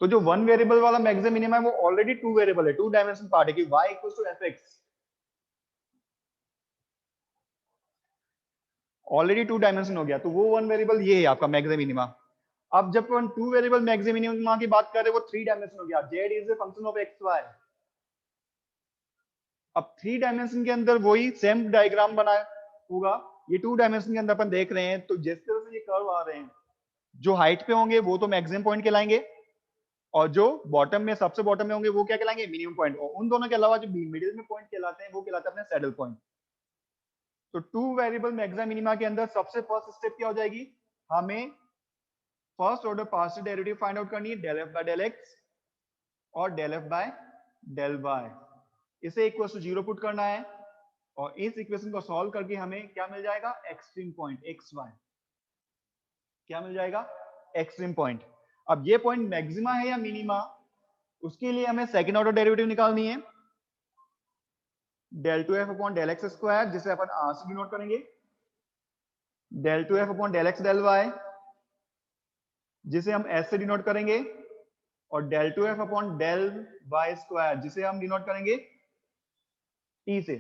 तो जो वन वेरिएबल वाला मैक्सिमम मिनिमम है वो ऑलरेडी टू वेरिएबल है, टू डायमेंशन पार्ट है कि y equals to f x, already two dimension हो गया, तो वो वन वेरिएबल ये है आपका मैक्सिमम मिनिमा। अब जब हम टू वेरिएबल मैक्सिमम मिनिमा की बात कर रहे हैं, वो थ्री डायमेंशन हो गया, z is a function of x y. अब थ्री डायमेंशन के अंदर वही सेम डायग्राम बना होगा, ये टू डायमेंशन के अंदर अपन देख रहे हैं, तो जिस तरह से ये कर्व आ रहे हैं, जो हाइट पे होंगे वो तो मैक्सिमम पॉइंट कहलाएंगे, और जो बॉटम में सबसे बॉटम में होंगे वो क्या कहलाएंगे, मिनिमम पॉइंट। और उन दोनों के अलावा जो मिडिल में पॉइंट कहलाते हैं वो कहलाते हैं अपने सैडल पॉइंट। तो टू वेरिएबल मैक्सिमम मिनिमा के अंदर सबसे फर्स्ट स्टेप क्या हो जाएगी, हमें first order partial derivative find out करनी है, del f by del x और del f by del y, इसे इक्वल टू 0 पुट करना है, और इस इक्वेशन को सॉल्व करके हमें क्या मिल जाएगा, एक्सट्रीम पॉइंट एक्स वाई। क्या मिल जाएगा, एक्सट्रीम पॉइंट। अब ये पॉइंट मैक्सिमा है या मिनिमा, उसके लिए हमें सेकंड ऑर्डर डेरिवेटिव निकालनी है, del 2f upon del x square, जिसे अपन r से डिनोट करेंगे, del 2f upon del x del y, जिसे हम s से डिनोट करेंगे, और del 2f upon del y square, जिसे हम डिनोट करेंगे t से।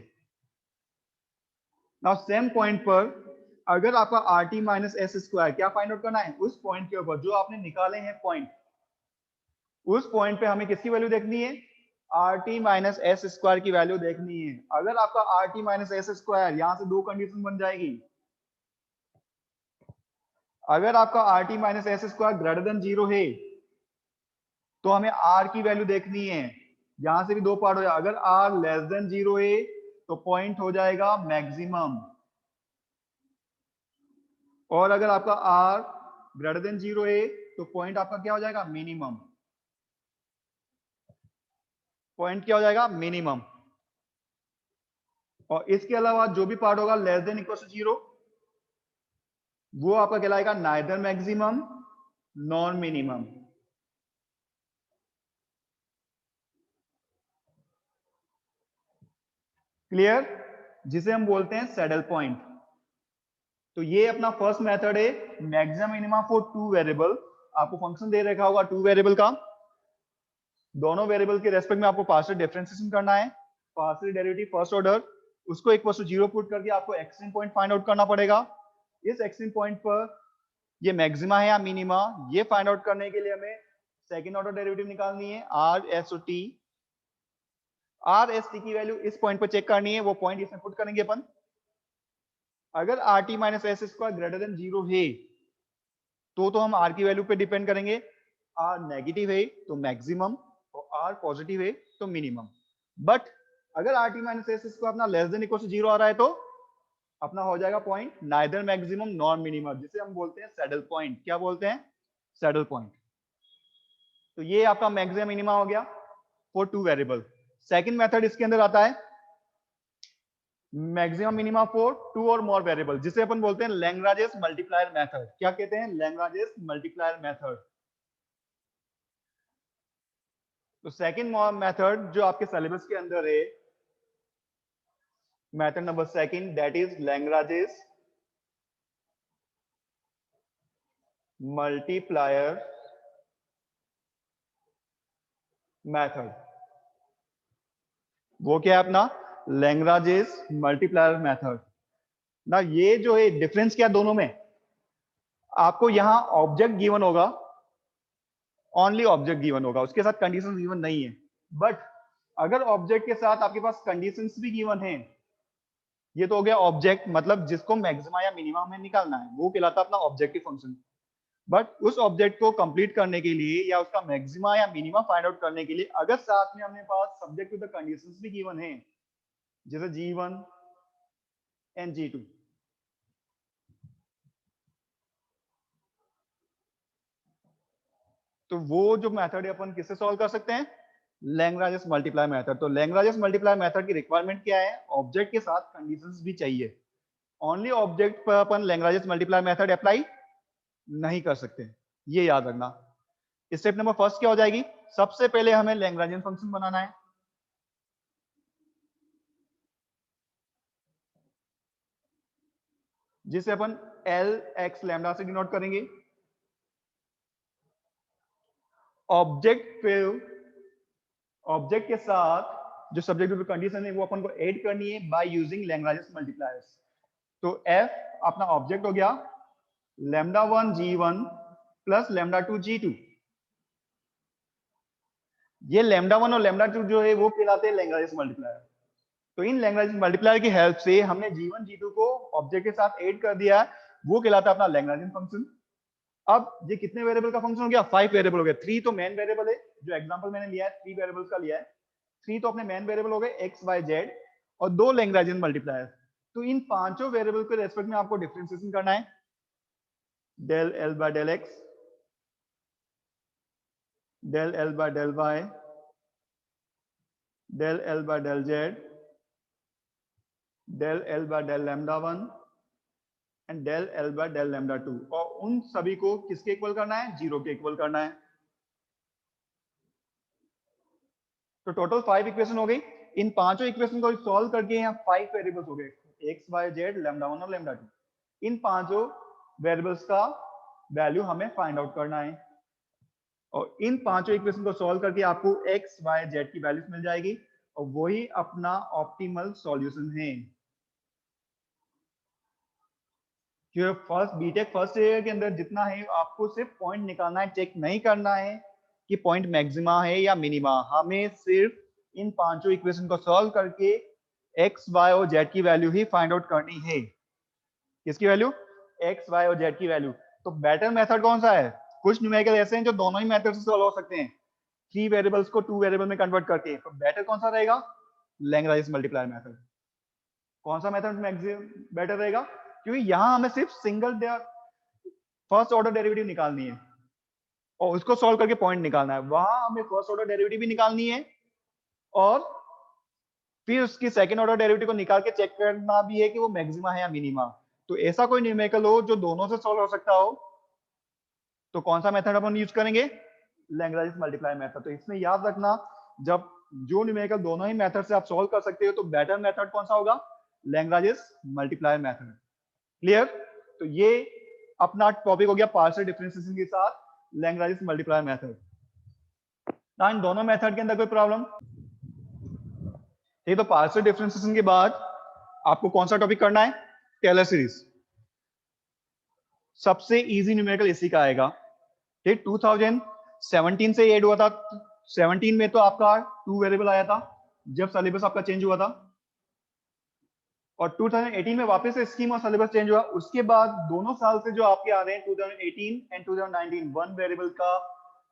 नाउ सेम पॉइंट पर अगर आपका rt माइनस एस स्क्वायर क्या फाइंड आउट करना है, उस पॉइंट के ऊपर जो आपने निकाले हैं पॉइंट, उस पॉइंट पे हमें किसकी वैल्यू देखनी है, rt माइनस एस स्क्वायर की वैल्यू देखनी है। अगर आपका rt माइनस एस स्क्वायर, यहां से दो कंडीशन बन जाएगी। अगर आपका rt minus S square greater than 0 है तो हमें r की वैल्यू देखनी है। यहां से भी दो पार्ट हो जाए, अगर r लेस देन 0 है तो पॉइंट हो जाएगा मैक्सिमम, और अगर आपका r ग्रेटर देन 0 है तो पॉइंट आपका क्या हो जाएगा, मिनिमम। पॉइंट क्या हो जाएगा, मिनिमम। और इसके अलावा जो भी पार्ट होगा लेस देन इक्वल टू 0, वो आपका कहलाएगा neither maximum non minimum. Clear, जिसे हम बोलते हैं सैडल पॉइंट। तो ये अपना फर्स्ट मेथड है, maximum minimum for two variable. आपको फंक्शन दे रखा होगा टू वेरिएबल का, दोनों वेरिएबल के रेस्पेक्ट में आपको पार्शियल डिफरेंशिएशन करना है, पार्शियल डेरिवेटिव फर्स्ट ऑर्डर, उसको इक्वल टू 0 पुट करके आपको एक्सट्रीम पॉइंट फाइंड आउट करना पड़ेगा। इस एक्सट्रीम पॉइंट पर ये मैक्सिमा है या मिनिमा, ये फाइंड आउट करने के लिए हमें सेकंड ऑर्डर डेरिवेटिव निकालनी है, R S T. R S T की वैल्यू इस पॉइंट पर चेक करनी है, वो पॉइंट इसमें पुट करेंगे अपन। अगर R T minus S square greater than 0 है तो हम आर की वैल्यू पे डिपेंड करेंगे, आर नेगेटिव है तो मैक्सिमम, और आर पॉजिटिव है तो मिनिमम। बट अगर R T minus S square अपना लेस देन इक्वल टू 0 आ रहा है तो अपना हो जाएगा point neither maximum non minimum, जिसे हम बोलते हैं सैडल पॉइंट। क्या बोलते हैं, सैडल पॉइंट। तो ये आपका मैक्सिमम मिनिमम हो गया for two variable. Second method इसके अंदर आता है मैक्सिमम मिनिमम फॉर टू और मोर वेरिएबल, जिसे अपन बोलते हैं लैग्रांजेस मल्टीप्लायर मेथड। क्या कहते हैं, लैग्रांजेस मल्टीप्लायर मेथड। तो सेकंड मेथड जो आपके सिलेबस के अंदर है, method number second, that is Lagrange's multiplier method. वो क्या है अपना, लैग्रांजेस मल्टीप्लायर मेथड। ना ये जो है डिफरेंस क्या दोनों में, आपको यहां ऑब्जेक्ट गिवन होगा, ओनली ऑब्जेक्ट गिवन होगा, उसके साथ कंडीशंस गिवन नहीं है। बट अगर ऑब्जेक्ट के साथ आपके पास कंडीशंस भी गिवन है, ये तो हो गया ऑब्जेक्ट, मतलब जिसको मैक्सिमा या मिनिमा हमें निकालना है, वो कहलाता है अपना ऑब्जेक्टिव फंक्शन। बट उस ऑब्जेक्ट को कंप्लीट करने के लिए या उसका मैक्सिमा या मिनिमा फाइंड आउट करने के लिए अगर साथ में हमें पास सब्जेक्ट टू द कंडीशंस भी गिवन है, जैसे G1 एंड G2, तो वो जो मेथड है अपन किससे सॉल्व कर सकते हैं, लैग्रांजेस मल्टीप्लाई मेथड। तो लैग्रांजेस मल्टीप्लाई मेथड की रिक्वायरमेंट क्या है, ऑब्जेक्ट के साथ कंडीशंस भी चाहिए। ओनली ऑब्जेक्ट पर अपन लैग्रांजेस मल्टीप्लाई मेथड अप्लाई नहीं कर सकते, ये याद रखना। स्टेप नंबर फर्स्ट क्या हो जाएगी, सबसे पहले हमें लैग्रांजियन फंक्शन बनाना है, जिसे अपन एल एक्स लैम्डा से डिनोट करेंगे। ऑब्जेक्ट पे, ऑब्जेक्ट के साथ जो सब्जेक्ट कंडीशन है वो अपन को ऐड करनी है बाय यूजिंग लैग्रांजेस मल्टीप्लायर्स। तो एफ अपना ऑब्जेक्ट हो गया lambda 1 G1 plus lambda 2 G2। ये लैम्डा 1 और लैम्डा 2 जो है वो कहलाते हैं लैग्रांजेस मल्टीप्लायर। तो इन लैग्रांजेस मल्टीप्लायर की हेल्प से हमने G1 G2 को ऑब्जेक्ट के साथ ऐड कर दिया, वो कहलाता है अपना लैग्रांजियन फंक्शन। अब ये कितने वेरिएबल का फंक्शन हो गया, 5 वेरिएबल हो गया। 3 तो मेन वेरिएबल है, जो एग्जांपल मैंने लिया है 3 वेरिएबल्स का लिया है। 3 तो अपने मेन वेरिएबल हो गए एक्स वाई जेड, और 2 लैग्रांजियन मल्टीप्लायर। तो इन पांचों वेरिएबल के रेस्पेक्ट में आपको डिफरेंशिएशन करना है, del l by del x, del l by del y, del l by del z, del l by del lambda 1 and del l by del lambda 2। और उन सभी को किसके इक्वल करना है, 0 के इक्वल करना है। तो टोटल 5 इक्वेशन हो गई। इन पांचों इक्वेशन को सॉल्व करके यहाँ 5 वेरिएबल्स हो गए, एक्स वाई जेड लैम्डा 1 और लैम्डा 2। इन पांचों वेरिएबल्स का वैल्यू हमें फाइंड आउट करना है और इन पांचों इक्वेशन को सॉल्व करके आपको एक्स वाई जेड की वैल्यूज मिल जाएगी और वही अपना ऑप्टिमल सॉल्यूशन है। जो फर्स्ट बीटेक फर्स्ट ईयर के अंदर जितना है आपको सिर्फ पॉइंट निकालना है, चेक नहीं करना है कि पॉइंट मैक्सिमा है या मिनिमा। हमें सिर्फ इन पांचों इक्वेशन को सॉल्व करके एक्स वाई और जेड की वैल्यू ही फाइंड आउट करनी है। किसकी वैल्यू, एक्स वाई और जेड की वैल्यू। तो बेटर मेथड कौन सा है, कुछ न्यूमेरिकल ऐसे हैं जो दोनों ही मेथड से सॉल्व हो सकते हैं, 3 वेरिएबल्स को 2 वेरिएबल में कन्वर्ट करके। तो बेटर कौन सा रहेगा, लैग्रेंज मल्टीप्लायर मेथड। कौन सा मेथड मैक्सिमम बेटर रहेगा, क्योंकि यहां हमें सिर्फ सिंगल फर्स्ट ऑर्डर डेरिवेटिव निकालनी है और उसको सॉल्व करके पॉइंट निकालना है। वहां हमें फर्स्ट ऑर्डर डेरिवेटिव भी निकालनी है और फिर उसकी सेकंड ऑर्डर डेरिवेटिव को निकाल के चेक करना भी है कि वो मैक्सिमा है या मिनिमा। तो ऐसा कोई न्यूमेरिकल हो जो दोनों से सॉल्व हो सकता हो, तो कौन सा मेथड अपन यूज करेंगे, लैग्रेंज मल्टीप्लायर मेथड। तो इसमें याद रखना, जब जो न्यूमेरिकल दोनों ही मेथड से आप सॉल्व कर सकते हो तो बेटर मेथड कौन सा होगा, लैग्रेंज मल्टीप्लायर मेथड। क्लियर। तो ये अपना टॉपिक हो गया पार्शियल डिफरेंशिएशन के साथ लैग्रेंज मल्टीप्लायर मेथड। ना इन दोनों मेथड के अंदर कोई प्रॉब्लम, ठीक। तो पार्शियल डिफरेंशिएशन के बाद आपको कौन सा टॉपिक करना है, टेलर सीरीज। सबसे इजी न्यूमेरिकल इसी का आएगा, ठीक। 2017 से ऐड हुआ था, 17 में तो आपका 2 वेरिएबल आया था जब सिलेबस आपका चेंज हुआ था, और 2018 में वापस से स्कीम और सिलेबस चेंज हुआ। उसके बाद दोनों साल से जो आपके आ रहे हैं 2018 एंड 2019 1 वेरिएबल का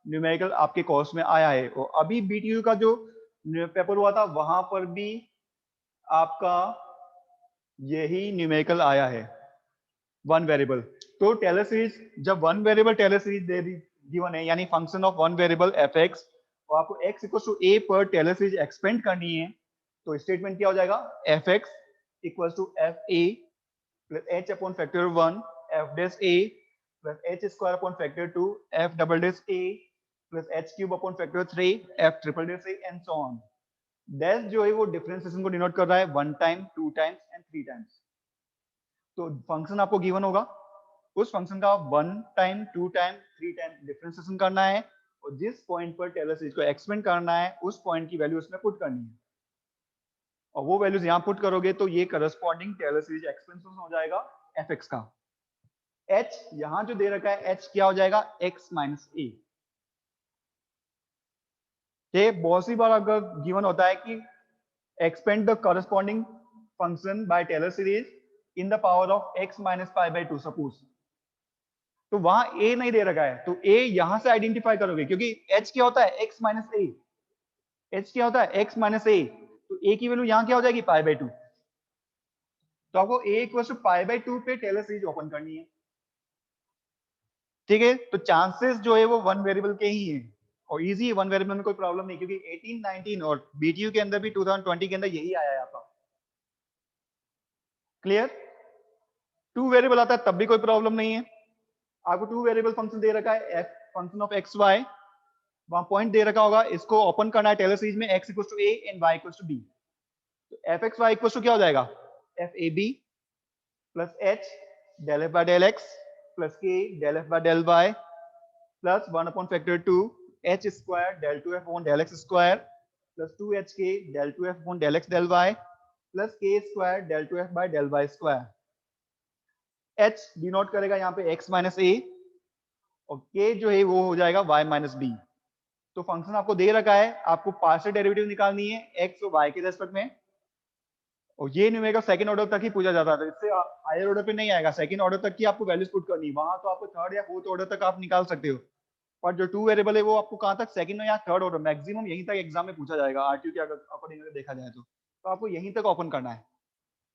न्यूमेरिकल आपके कोर्स में आया है। और अभी बीटीयू का जो पेपर हुआ था वहां पर भी आपका यही न्यूमेरिकल आया है, 1 वेरिएबल। तो टेलर सीरीज जब 1 वेरिएबल टेलर सीरीज दे दी गिवन है, यानी function of 1 variable f x, और आपको x इक्वल टू a पर टेलर सीरीज एक्सपेंड करनी है, तो स्टेटमेंट क्या हो जाएगा, f x equal to f a plus h upon factor 1 f dash a plus h square upon factor 2 f double dash a plus h cube upon factor 3 f triple dash a and so on. Dash जो है वो डिफरेंशिएशन को डिनोट कर रहा है 1 टाइम 2 टाइम्स एंड 3 टाइम्स। तो फंक्शन आपको गिवन होगा, उस फंक्शन का 1 टाइम 2 टाइम 3 टाइम डिफरेंशिएशन करना है और जिस पॉइंट पर टेलर सीरीज को एक्सपेंड करना है उस पॉइंट की वैल्यू उसमें पुट करनी है, और वो वैल्यूज यहां पुट करोगे तो ये करस्पॉन्डिंग टेलर सीरीज एक्सपेंशन हो जाएगा एफ एक्स का। h यहां जो दे रखा है h क्या हो जाएगा, x माइनस ए। ये बहुत सी बार अगर गिवन होता है कि expand the corresponding function by Taylor series in the power of x minus pi by 2 suppose, तो वहां a नहीं दे रखा है तो a यहां से आइडेंटिफाई करोगे, क्योंकि h क्या होता है x माइनस ए, h क्या होता है x माइनस ए, तो a की वैल्यू यहां क्या हो जाएगी पाई बाई 2। तो आपको a equal to pi by 2 पे टेलर सीरीज ओपन करनी है, ठीक है। तो चांसेस जो है वो 1 वेरिएबल के ही हैं और इजी है, 1 वेरिएबल में कोई प्रॉब्लम नहीं, क्योंकि 18 19 और बीटीयू के अंदर भी 2020 के अंदर यही आया है आपका। क्लियर। 2 वेरिएबल आता है तब भी कोई प्रॉब्लम नहीं है। आपको 2 वेरिएबल फंक्शन दे रखा है f function of x y, वहां पॉइंट दे रखा होगा, इसको ओपन करना है टेलर सीरीज में x equal to a and y equal to b। तो f x y equal to क्या हो जाएगा, f a b plus h del f by del x plus k del f by del y plus 1 upon factor 2 h square del 2 f upon del x square plus 2 h k del 2 f upon del x del y plus k square del 2 f by del y square. h denote करेगा यहाँ पे x माइनस ए और k जो है वो हो जाएगा y माइनस बी। तो फंक्शन आपको दे रखा है, आपको पार्शियल डेरिवेटिव निकालनी है x और y के रेस्पेक्ट में, और ये न्यूमेरिकल सेकंड ऑर्डर तक ही पूछा जाता है, इससे हायर ऑर्डर पे नहीं आएगा, सेकंड ऑर्डर तक की आपको वैल्यूज पुट करनी है। वहां तो आपको थर्ड या फोर्थ ऑर्डर तक आप निकाल सकते हो, पर जो 2 वेरिएबल है वो आपको कहां तक, सेकंड या थर्ड ऑर्डर मैक्सिमम यहीं तक एग्जाम में पूछा जाएगा आरटीयू के अकॉर्डिंग देखा जाए तो आपको यहीं तक ओपन करना है,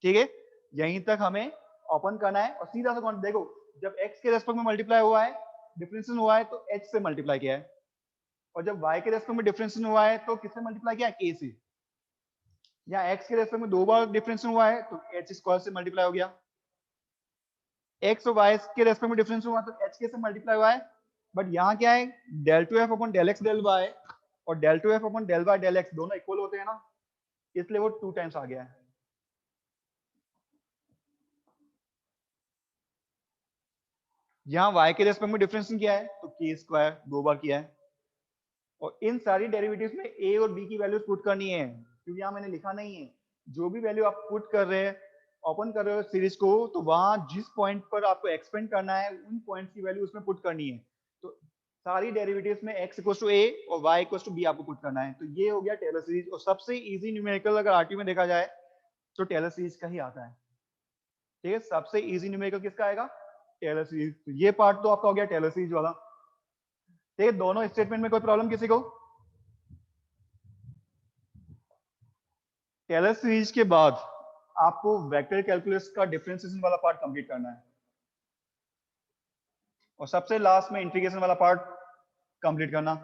ठीक है। यहीं तक हमें ओपन करना है और सीधा सा देखो, जब x के रेस्पेक्ट में मल्टीप्लाई हुआ है डिफरेंशिएशन हुआ है तो h से मल्टीप्लाई किया है, और जब y के रेस्पेक्ट में डिफरेंशिएशन हुआ है तो किससे मल्टीप्लाई किया है, k से। यहाँ x के रेस्पेक्ट में 2 बार डिफरेंशिएशन हुआ है तो h स्क्वायर से मल्टीप्लाई हो गया। एक्स और वाई के रेस्पेक्ट में डिफरेंस हुआ तो एच के से मल्टीप्लाई हुआ है, बट यहाँ क्या है, del two f upon del x del y और del two f upon del y del x दोनों इक्वल होते हैं ना, इसलिए वो 2 टाइम्स आ गया है। यहाँ y के रेस्पेक्ट में डिफरेंस किया है तो k स्क्वायर 2 बार किया है, और इन सारी डेरिवेटिव्स में a और b की वैल्यूज पुट करनी है, क्योंकि यहाँ मैंने लिखा नहीं है, जो भी वैल्यू आप पुट कर रहे हैं, ओपन कर रहे हो सीरीज को, तो वहां जिस पॉइंट पर आपको एक्सपेंड करना है उन पॉइंट्स की वैल्यू उसमें पुट करनी है। तो सारी डेरिवेटिव्स में x इक्वल टू a और y इक्वल टू b आपको पुट करना है। तो ये हो गया टेलर सीरीज, और सबसे इजी न्यूमेरिकल अगर आरटी में देखा जाए तो टेलर सीरीज का ही आता है। ठीक है, सबसे इजी न्यूमेरिकल किसका आएगा, टेलर सीरीज। तो ये पार्ट तो आपका हो गया टेलर सीरीज वाला। ठीक है, दोनों स्टेटमेंट में कोई प्रॉब्लम किसी को? टेलर सीरीज के बाद आपको वेक्टर कैलकुलस का डिफरेंशिएशन वाला पार्ट कंप्लीट करना है, और सबसे लास्ट में इंटीग्रेशन वाला पार्ट कंप्लीट करना।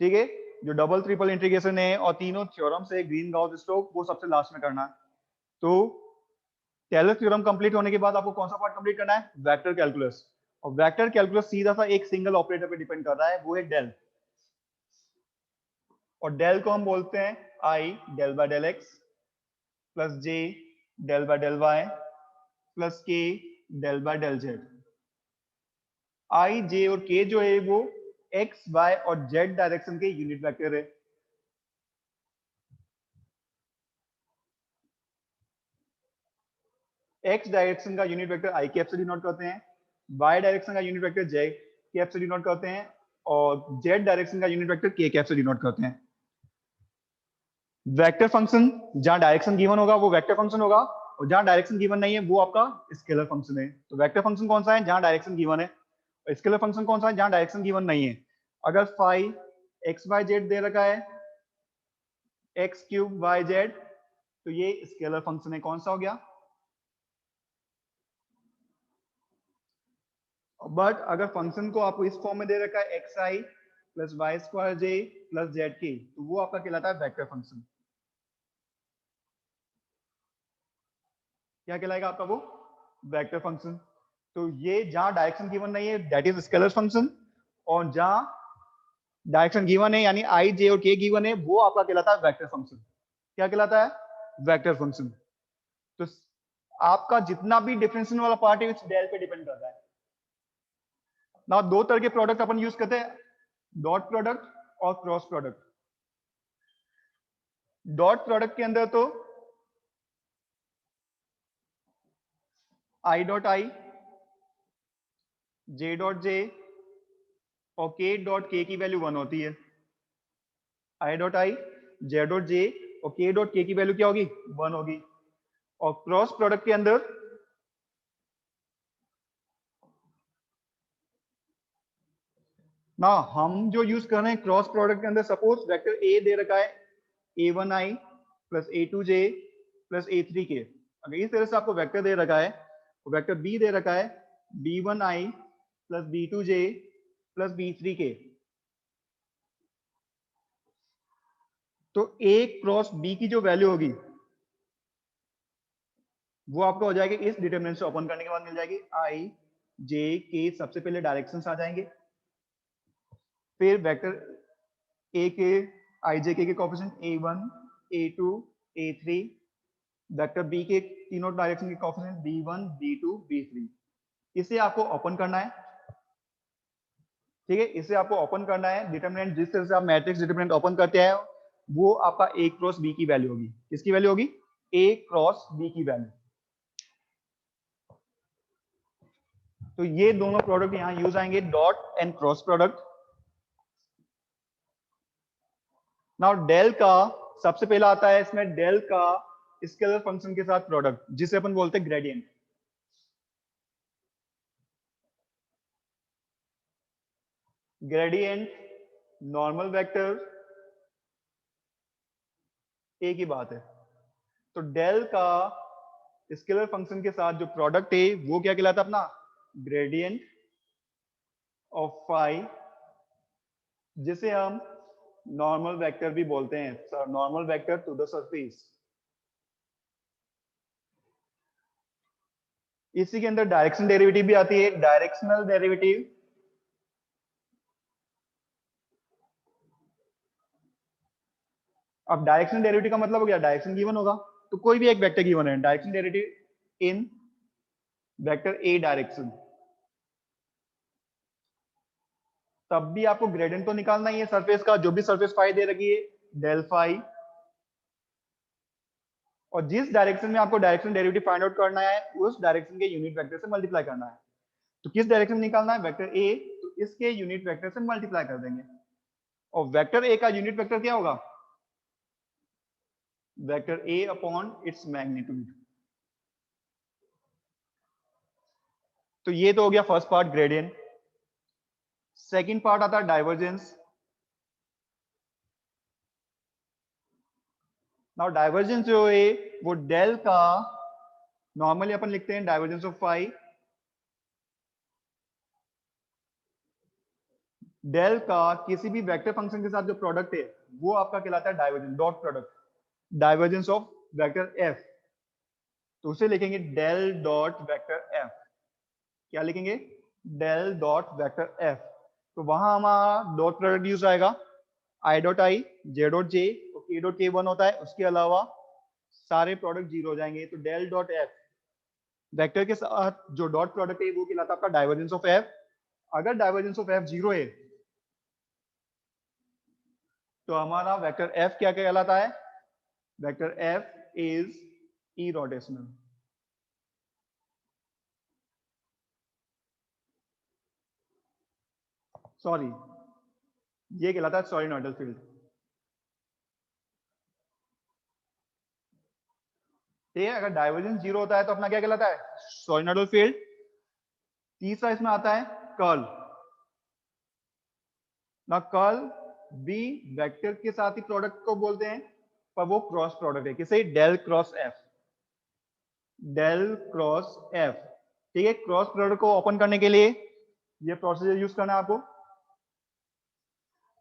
ठीक है, जो डबल ट्रिपल इंटीग्रेशन है और तीनों थ्योरम से ग्रीन गाउस स्टोक्स, वो सबसे लास्ट में करना है। तो टेलर थ्योरम कंप्लीट होने के बाद आपको कौन सा पार्ट कंप्लीट करना है, वेक्टर कैलकुलस। और वेक्टर कैलकुलस सीधा सा एक सिंगल ऑपरेटर पे डिपेंड कर रहा है, वो है डेल। और डेल को हम बोलते हैं i del by del x plus j del by del y plus k del by del z. I j और के जो है वो एक्स वाई और जेड डायरेक्शन के यूनिट वेक्टर है। एक्स डायरेक्शन का यूनिट वेक्टर आई कैप से डिनोट करते हैं, वाई डायरेक्शन का यूनिट वेक्टर जे कैप से डिनोट करते हैं, और जेड डायरेक्शन का यूनिट वेक्टर के कैप से डिनोट करते हैं। वेक्टर फंक्शन जहां डायरेक्शन गिवन होगा वो वेक्टर फंक्शन होगा, और जहां डायरेक्शन गिवन नहीं है वो आपका स्केलर फंक्शन है। तो वेक्टर फंक्शन कौन सा है, जहां डायरेक्शन गिवन है, और स्केलर फंक्शन कौन सा है, जहां डायरेक्शन गिवन नहीं है। अगर फाई एक्स वाई जेड दे रखा है, एक्स क्यूब वाई जेड, तो ये स्केलर फंक्शन है, कौन सा हो गया। बट अगर फंक्शन को आपको इस फॉर्म में दे रखा है एक्स आई प्लस वाई स्क्वायर जे प्लस जेड के, तो वो आपका कहलाता है वेक्टर फंक्शन। क्या कहलाएगा आपका वो, वेक्टर फंक्शन। तो ये जहां डायरेक्शन गिवन नहीं है दैट इज स्केलर फंक्शन, और जहां डायरेक्शन गिवन है यानी आई जे और के गिवन है वो आपका कहलाता है वेक्टर फंक्शन। क्या कहलाता है, वेक्टर फंक्शन। तो आपका जितना भी डिफरेंशियल वाला पार्ट है इस डेल पे डिपेंड करता है ना। दो तरह के प्रोडक्ट अपन यूज करते हैं, डॉट प्रोडक्ट और क्रॉस प्रोडक्ट। डॉट प्रोडक्ट के अंदर तो I dot I, J dot J और के डॉट के की वैल्यू 1 होती है। I dot I, J dot J और के डॉट के की वैल्यू क्या होगी, 1 होगी। और क्रॉस प्रोडक्ट के अंदर ना, हम जो यूज कर रहे हैं क्रॉस प्रोडक्ट के अंदर, सपोज वेक्टर ए दे रखा है a1i plus a2j plus a3k। अगर इस तरह से आपको वेक्टर दे रखा है, तो वेक्टर बी दे रखा है b1i plus b2j plus b3k, तो a क्रॉस b की जो वैल्यू होगी वो आपको हो जाएगी इस डिटरमिनेंट से ओपन करने के बाद मिल जाएगी i j k। सबसे पहले डायरेक्शंस आ जाएंगे, फिर वेक्टर a के i j k के coefficient a1 a2 a3, vector b के तीनों डायरेक्शन के कोएफिशिएंट b1 b2 b3। इसे आपको ओपन करना है। ठीक है, इसे आपको ओपन करना है। डिटरमिनेंट जिस तरह से आप मैट्रिक्स डिटरमिनेंट ओपन करते हैं वो आपका a क्रॉस b की वैल्यू होगी। किसकी वैल्यू होगी, a क्रॉस b की वैल्यू। तो ये दोनों प्रोडक्ट यहां यूज आएंगे, dot and cross product. Now del का सबसे पहला आता है इसमें, डेल का स्केलर फंक्शन के साथ प्रोडक्ट, जिसे अपन बोलते हैं ग्रेडियंट। ग्रेडियंट नॉर्मल वेक्टर एक ही बात है। तो डेल का स्केलर फंक्शन के साथ जो प्रोडक्ट है वो क्या कहलाता है अपना, ग्रेडियंट ऑफ फाई, जिसे हम नॉर्मल वेक्टर भी बोलते हैं, normal vector to the surface. इसी के अंदर डायरेक्शन डेरिवेटिव भी आती है, डायरेक्शनल डेरिवेटिव। अब डायरेक्शन डेरिवेटिव का मतलब हो गया डायरेक्शन गिवन होगा, तो कोई भी एक वेक्टर गिवन है, direction derivative in vector A direction, तब भी आपको ग्रेडियंट तो निकालना ही है सरफेस का, जो भी सरफेस फाई दे रखी है डेल फाई, और जिस डायरेक्शन में आपको डायरेक्शन डेरिवेटिव फाइंड आउट करना है उस डायरेक्शन के यूनिट वेक्टर से मल्टीप्लाई करना है। तो किस डायरेक्शन में निकालना है, वेक्टर ए, तो इसके यूनिट वेक्टर से मल्टीप्लाई कर देंगे। और वेक्टर ए का यूनिट वेक्टर क्या होगा, vector A upon its magnitude. तो ये तो हो गया first part gradient. Second part आता है डाइवर्जेंस। नाउ डाइवर्जेंस जो है वो डेल का, नॉर्मली अपन लिखते हैं डाइवर्जेंस ऑफ फाई, डेल का किसी भी वेक्टर फंक्शन के साथ जो प्रोडक्ट है वो आपका कहलाता है divergence, dot product, divergence of vector F. तो उसे लिखेंगे डेल डॉट वेक्टर एफ। क्या लिखेंगे, डेल डॉट वेक्टर एफ। तो वहां हमारा डॉट प्रोडक्ट यूज आएगा, I dot I, J dot J, के डॉट के वन होता है, उसके अलावा सारे प्रोडक्ट जीरो हो जाएंगे। तो डेल डॉट एफ वेक्टर के साथ जो डॉट प्रोडक्ट है वो कहलाता है आपका डाइवर्जेंस ऑफ एफ। अगर डाइवर्जेंस ऑफ एफ जीरो है तो हमारा वेक्टर एफ क्या कहलाता है, vector F is irrotational. Sorry, ये कहलाता है सॉलिनॉइडल फील्ड। ठीक है, अगर डाइवर्जेंस जीरो होता है तो अपना क्या कहलाता है, सॉलिनॉइडल फील्ड। तीसरा इसमें आता है कर्ल। ना कर्ल भी वेक्टर के साथ ही प्रोडक्ट को बोलते हैं, पर वो क्रॉस प्रोडक्ट है, किसे, del cross f, del cross f. ठीक है, क्रॉस प्रोडक्ट को ओपन करने के लिए ये प्रोसीजर यूज करना है आपको।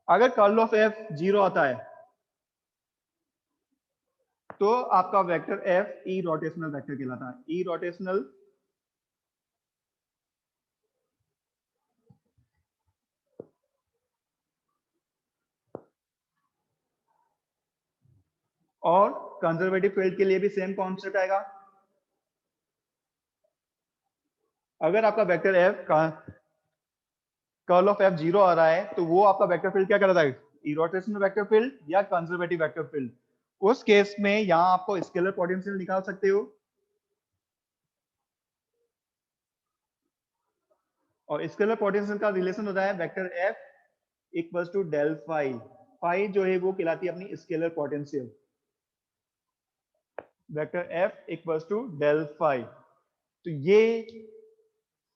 अगर कर्ल ऑफ एफ जीरो आता है तो आपका vector F E rotational vector कहलाता है, ई रोटेशनल। और कंजर्वेटिव फील्ड के लिए भी सेम कॉन्सेप्ट आएगा। अगर आपका वेक्टर एफ का कर्ल ऑफ एफ जीरो आ रहा है तो वो आपका वेक्टर फील्ड क्या कहलाता है, इरोटेशनल वेक्टर फील्ड या कंजर्वेटिव वेक्टर फील्ड। उस केस में यहां आपको स्केलर पोटेंशियल निकाल सकते हो, और स्केलर पोटेंशियल का रिलेशन होता है vector f equals to del phi. Phi जो है वो कहलाती है अपनी scalar potential, vector f equals to del phi. तो ये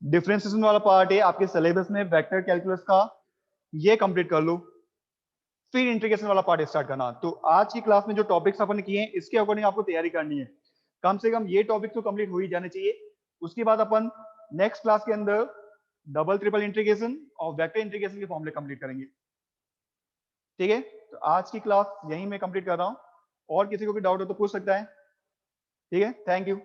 डिफरेंशिएशन वाला पार्ट है आपके सिलेबस में वेक्टर कैलकुलस का, ये कंप्लीट कर लो, फिर इंटीग्रेशन वाला पार्ट स्टार्ट करना। तो आज की क्लास में जो टॉपिक्स अपन किए हैं इसके अकॉर्डिंग आपको तैयारी करनी है, कम से कम ये टॉपिक तो कंप्लीट हो ही जाने चाहिए। उसके बाद अपन नेक्स्ट क्लास के अंदर डबल ट्रिपल इंटीग्रेशन और वेक्टर इंटीग्रेशन के फॉर्मूले कंप्लीट करेंगे। ठीक है, तो आज की क्लास यहीं मैं कंप्लीट कर रहा हूँ, और किसी को भी डाउट हो तो पूछ सकता है। ठीक है, थैंक यू।